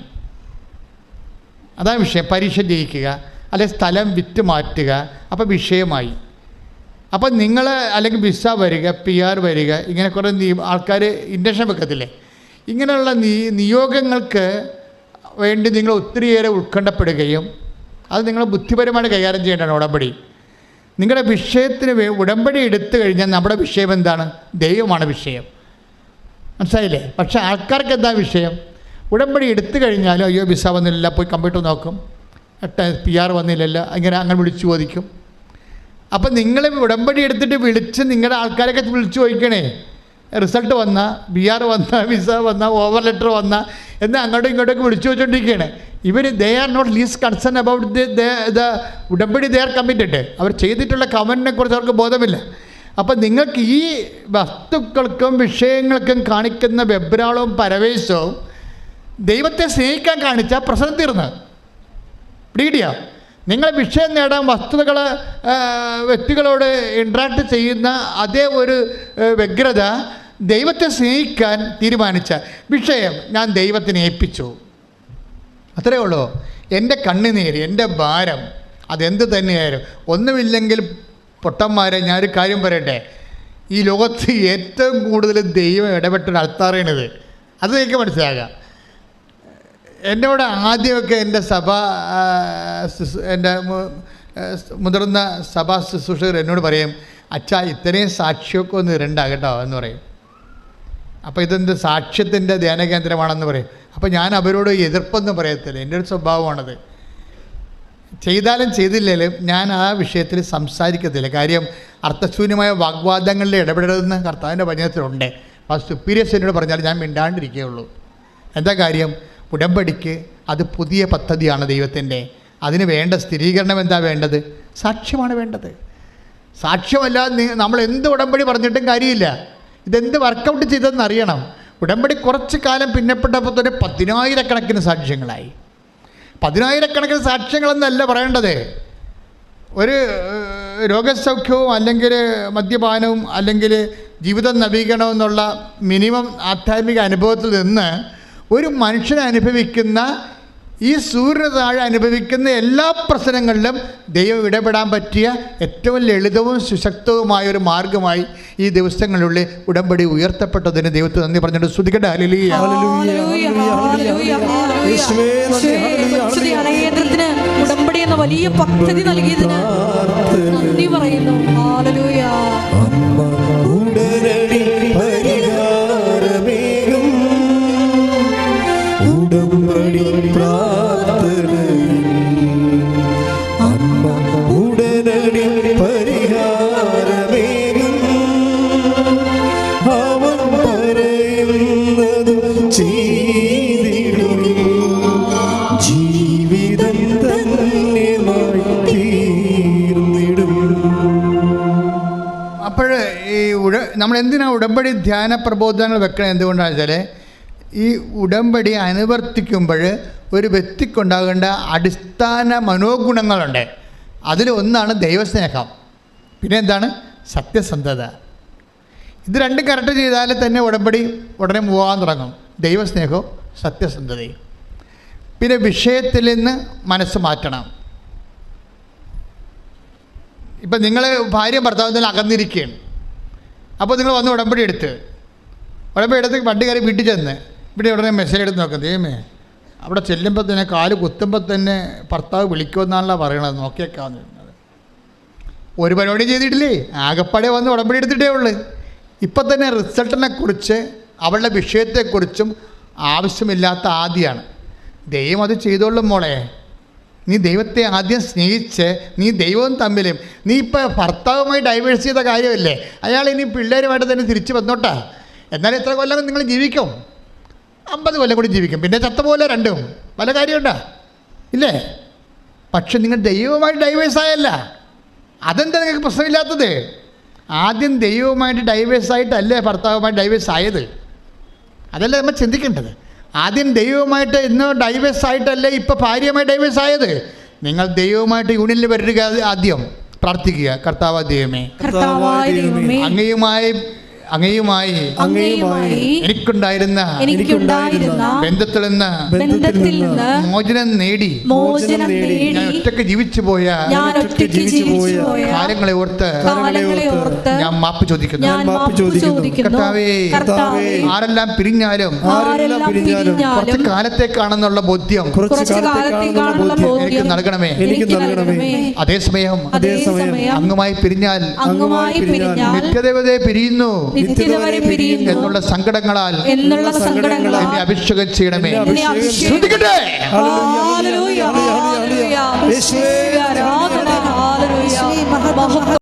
അതാണ് വിഷയം. പരീക്ഷ ജയിക്കുക, അല്ലെങ്കിൽ സ്ഥലം വിറ്റ് മാറ്റുക, അപ്പോൾ വിഷയമായി. അപ്പം നിങ്ങൾ അല്ലെങ്കിൽ വിസ വരിക, PR വരിക, ഇങ്ങനെ കുറേ ആൾക്കാർ ഇൻഡക്ഷൻ വെക്കത്തില്ലേ? ഇങ്ങനെയുള്ള നിയോഗങ്ങൾക്ക് വേണ്ടി നിങ്ങൾ ഒത്തിരിയേറെ ഉത്കണ്ഠപ്പെടുകയും അത് നിങ്ങൾ ബുദ്ധിപരമായിട്ട് കൈകാര്യം ചെയ്യേണ്ടതാണ് ഉടമ്പടി. നിങ്ങളുടെ വിഷയത്തിന് ഉടമ്പടി എടുത്തു കഴിഞ്ഞാൽ നമ്മുടെ വിഷയം എന്താണ്? ദൈവമാണ് വിഷയം. മനസ്സിലായില്ലേ? പക്ഷേ ആൾക്കാർക്ക് എന്താ വിഷയം? ഉടമ്പടി എടുത്തു കഴിഞ്ഞാലും അയ്യോ വിസ വന്നില്ല, പോയി കമ്പ്യൂട്ടർ നോക്കും, PR വന്നില്ലല്ലോ, അങ്ങനെ വിളിച്ചു ചോദിക്കും. അപ്പം നിങ്ങൾ ഉടമ്പടി എടുത്തിട്ട് വിളിച്ച് നിങ്ങളുടെ ആൾക്കാരൊക്കെ വിളിച്ചു ചോദിക്കണേ, റിസൾട്ട് വന്ന, PR വന്ന, വിസ വന്ന, ഓവർ ലെറ്റർ വന്ന എന്നാൽ അങ്ങോട്ടും ഇങ്ങോട്ടൊക്കെ വിളിച്ചു വെച്ചുകൊണ്ടിരിക്കുകയാണ്. They are not least concern about the ഉടമ്പടി. They are committed. അവർ ചെയ്തിട്ടുള്ള കമൻറ്റിനെ കുറിച്ച് അവർക്ക് ബോധമില്ല. അപ്പം നിങ്ങൾക്ക് ഈ വസ്തുക്കൾക്കും വിഷയങ്ങൾക്കും കാണിക്കുന്ന വെബ്രാളവും പരവേശവും ദൈവത്തെ സ്നേഹിക്കാൻ കാണിച്ചാൽ പ്രശ്നം തീർന്ന്. പിടികിട്ടിയോ? നിങ്ങൾ വിഷയം നേടാൻ വസ്തുതകൾ വ്യക്തികളോട് ഇൻട്രാക്ട് ചെയ്യുന്ന അതേ ഒരു വ്യഗ്രത ദൈവത്തെ സ്നേഹിക്കാൻ തീരുമാനിച്ച വിഷയം ഞാൻ ദൈവത്തിനെ ഏൽപ്പിച്ചു. അത്രയേ ഉള്ളൂ. എൻ്റെ കണ്ണുനീര്, എൻ്റെ ഭാരം, അതെന്ത് തന്നെയായാലും, ഒന്നുമില്ലെങ്കിൽ പൊട്ടന്മാരെ ഞാനൊരു കാര്യം പറയട്ടെ, ഈ ലോകത്ത് ഏറ്റവും കൂടുതൽ ദൈവം ഇടപെട്ടൊരു അൾത്താറാണിത്. അത് എനിക്ക് മനസ്സിലാകാം. എന്നോട് ആദ്യമൊക്കെ എൻ്റെ എൻ്റെ മുതിർന്ന സഭാ ശുശ്രൂഷകർ എന്നോട് പറയും, അച്ഛാ ഇത്രയും സാക്ഷിയൊക്കെ ഒന്ന് ഇരണ്ടാകട്ടോ എന്ന് പറയും. അപ്പോൾ ഇതെന്ത് സാക്ഷ്യത്തിൻ്റെ ധ്യാന കേന്ദ്രമാണെന്ന് പറയും. അപ്പോൾ ഞാൻ അവരോട് എതിർപ്പൊന്നും പറയത്തില്ല. എൻ്റെ ഒരു സ്വഭാവമാണത്. ചെയ്താലും ചെയ്തില്ലെങ്കിലും ഞാൻ ആ വിഷയത്തിൽ സംസാരിക്കത്തില്ല. കാര്യം അർത്ഥശൂന്യമായ വാഗ്വാദങ്ങളിൽ ഇടപെടരുതെന്ന് കർത്താവിൻ്റെ വചനത്തിലുണ്ട്. അപ്പോൾ സുപ്പീരിയേഴ്സ് എന്നോട് പറഞ്ഞാൽ ഞാൻ മിണ്ടാണ്ടിരിക്കുകയുള്ളൂ. എന്താ കാര്യം? ഉടമ്പടിക്ക് അത് പുതിയ പദ്ധതിയാണ് ദൈവത്തിൻ്റെ. അതിന് വേണ്ട സ്ഥിരീകരണം എന്താ വേണ്ടത്? സാക്ഷ്യമാണ് വേണ്ടത്. സാക്ഷ്യമല്ലാതെ നമ്മൾ എന്ത് ഉടമ്പടി പറഞ്ഞിട്ടും കാര്യമില്ല. ഇതെന്ത് വർക്കൗട്ട് ചെയ്തതെന്ന് അറിയണം. ഉടമ്പടി കുറച്ച് കാലം പിന്നപ്പെട്ടപ്പോൾ തന്നെ 10,000 സാക്ഷ്യങ്ങളായി. 10,000 സാക്ഷ്യങ്ങളെന്നല്ല പറയേണ്ടത്. ഒരു രോഗസൗഖ്യവും അല്ലെങ്കിൽ മദ്യപാനവും അല്ലെങ്കിൽ ജീവിതം നവീകരണവും എന്നുള്ള മിനിമം ആധ്യാത്മിക അനുഭവത്തിൽ നിന്ന് ഒരു മനുഷ്യൻ അനുഭവിക്കുന്ന ഈ സൂര്യന് താഴെ അനുഭവിക്കുന്ന എല്ലാ പ്രശ്നങ്ങളിലും ദൈവം ഇടപെടാൻ പറ്റിയ ഏറ്റവും ലളിതവും സുശക്തവുമായ ഒരു മാർഗമായി ഈ ദിവസങ്ങളിലുള്ള ഉടമ്പടി ഉയർത്തപ്പെട്ടതിന് ദൈവത്തെ നന്ദി പറഞ്ഞിട്ട് സ്തുതിക്കട്ടെ. ഹല്ലേലൂയ. ഉടമ്പടി എന്ന വലിയ പദ്ധതി നൽകിയതിന് നന്ദി പറയുന്നു. ഹല്ലേലൂയ. ഉടമ്പടി പ്രാർത്ഥന അമ്മ ഉടനടി പരിഹാരമേകും. അവൻ പറയുന്നത് ചെയ്തിടും. ജീവിതം ധന്യമായി തീർന്നിടും. അപ്പോൾ ഈ നമ്മൾ എന്തിനാണ് ഉടമ്പടി ധ്യാന പ്രബോധനങ്ങൾ വെക്കണം? എന്തുകൊണ്ടാണെന്ന് വെച്ചാൽ ഈ ഉടമ്പടി അനുവർത്തിക്കുമ്പോൾ ഒരു വ്യക്തിക്കുണ്ടാകേണ്ട അടിസ്ഥാന മനോഗുണങ്ങളുണ്ട്. അതിലൊന്നാണ് ദൈവസ്നേഹം, പിന്നെ എന്താണ്? സത്യസന്ധത. ഇത് രണ്ടും കറക്റ്റ് ചെയ്താൽ തന്നെ ഉടമ്പടി ഉടനെ പോകാൻ തുടങ്ങും. ദൈവസ്നേഹവും സത്യസന്ധതയും. പിന്നെ വിഷയത്തിൽ നിന്ന് മനസ്സ് മാറ്റണം. ഇപ്പം നിങ്ങൾ ഭാര്യ ഭർത്താവിൽ അകന്നിരിക്കുകയാണ്. അപ്പോൾ നിങ്ങൾ വന്ന് ഉടമ്പടി എടുത്ത് വണ്ടി കയറി വീട്ടിൽ ചെന്ന് ഇവിടെ ഉടനെ മെസ്സേജ് എടുത്ത് നോക്കാം. ദൈവമേ, അവിടെ ചെല്ലുമ്പോൾ തന്നെ കാല് കുത്തുമ്പോൾ തന്നെ ഭർത്താവ് വിളിക്കുമെന്നാണല്ലോ പറയണത്, നോക്കിയേക്കാവുന്നത്. ഒരു പരിപാടി ചെയ്തിട്ടില്ലേ, ആകപ്പാടെ വന്ന് ഉടമ്പടി എടുത്തിട്ടേ ഉള്ളൂ. ഇപ്പം തന്നെ റിസൾട്ടിനെ കുറിച്ച് അവളുടെ വിഷയത്തെക്കുറിച്ചും ആവശ്യമില്ലാത്ത ആദ്യമാണ്. ദൈവം അത് ചെയ്തോളും മോളെ. നീ ദൈവത്തെ ആദ്യം സ്നേഹിച്ച് നീ ദൈവവും തമ്മിലും നീ ഇപ്പോൾ ഭർത്താവുമായി ഡൈവേഴ്സ് ചെയ്ത കാര്യമല്ലേ, അയാൾ ഇനി പിള്ളേരുമായിട്ട് തന്നെ തിരിച്ച് വന്നോട്ടാ. എന്നാലും എത്ര കൊല്ലം നിങ്ങൾ ജീവിക്കും? 50 കൊല്ലം കൂടി ജീവിക്കും. പിന്നെ ചത്ത പോലെ രണ്ടും പല കാര്യമുണ്ടാ ഇല്ലേ? പക്ഷെ നിങ്ങൾ ദൈവവുമായിട്ട് ഡൈവേഴ്സ് ആയല്ല. അതെന്താ നിങ്ങൾക്ക് പ്രശ്നമില്ലാത്തത്? ആദ്യം ദൈവവുമായിട്ട് ഡൈവേഴ്സ് ആയിട്ടല്ലേ ഭർത്താവുമായിട്ട് ഡൈവേഴ്സ് ആയത്? അതല്ലേ നമ്മൾ ചിന്തിക്കേണ്ടത്. ആദ്യം ദൈവവുമായിട്ട് ഇന്ന് ഡൈവേഴ്സ് ആയിട്ടല്ലേ ഇപ്പോൾ ഭാര്യയുമായി ഡൈവേഴ്സ് ആയത്? നിങ്ങൾ ദൈവവുമായിട്ട് യൂണിയനിൽ വരിക. ആദ്യം പ്രാർത്ഥിക്കുക, കർത്താവായ ദൈവമേ, അങ്ങയുമായി എനിക്കുണ്ടായിരുന്ന ബന്ധത്തിൽ നിന്ന് മോചനം നേടി ഞാൻ ഒറ്റയ്ക്ക് ജീവിച്ചു പോയ കാലങ്ങളെ ഓർത്ത് ഞാൻ മാപ്പ് ചോദിക്കുന്നു. കർത്താവേ, ആരെല്ലാം പിരിഞ്ഞാലും കുറച്ച് കാലത്തേക്കാണെന്നുള്ള ബോധ്യം എനിക്ക് നൽകണമേ. അതേസമയം അങ്ങുമായി പിരിഞ്ഞാൽ നിത്യദേവതയെ പിരിയുന്നു എന്നുള്ള സങ്കടങ്ങളാൽ എന്നെ അഭിഷേകം ചെയ്യണമേ. ശ്രദ്ധിക്കട്ടെ.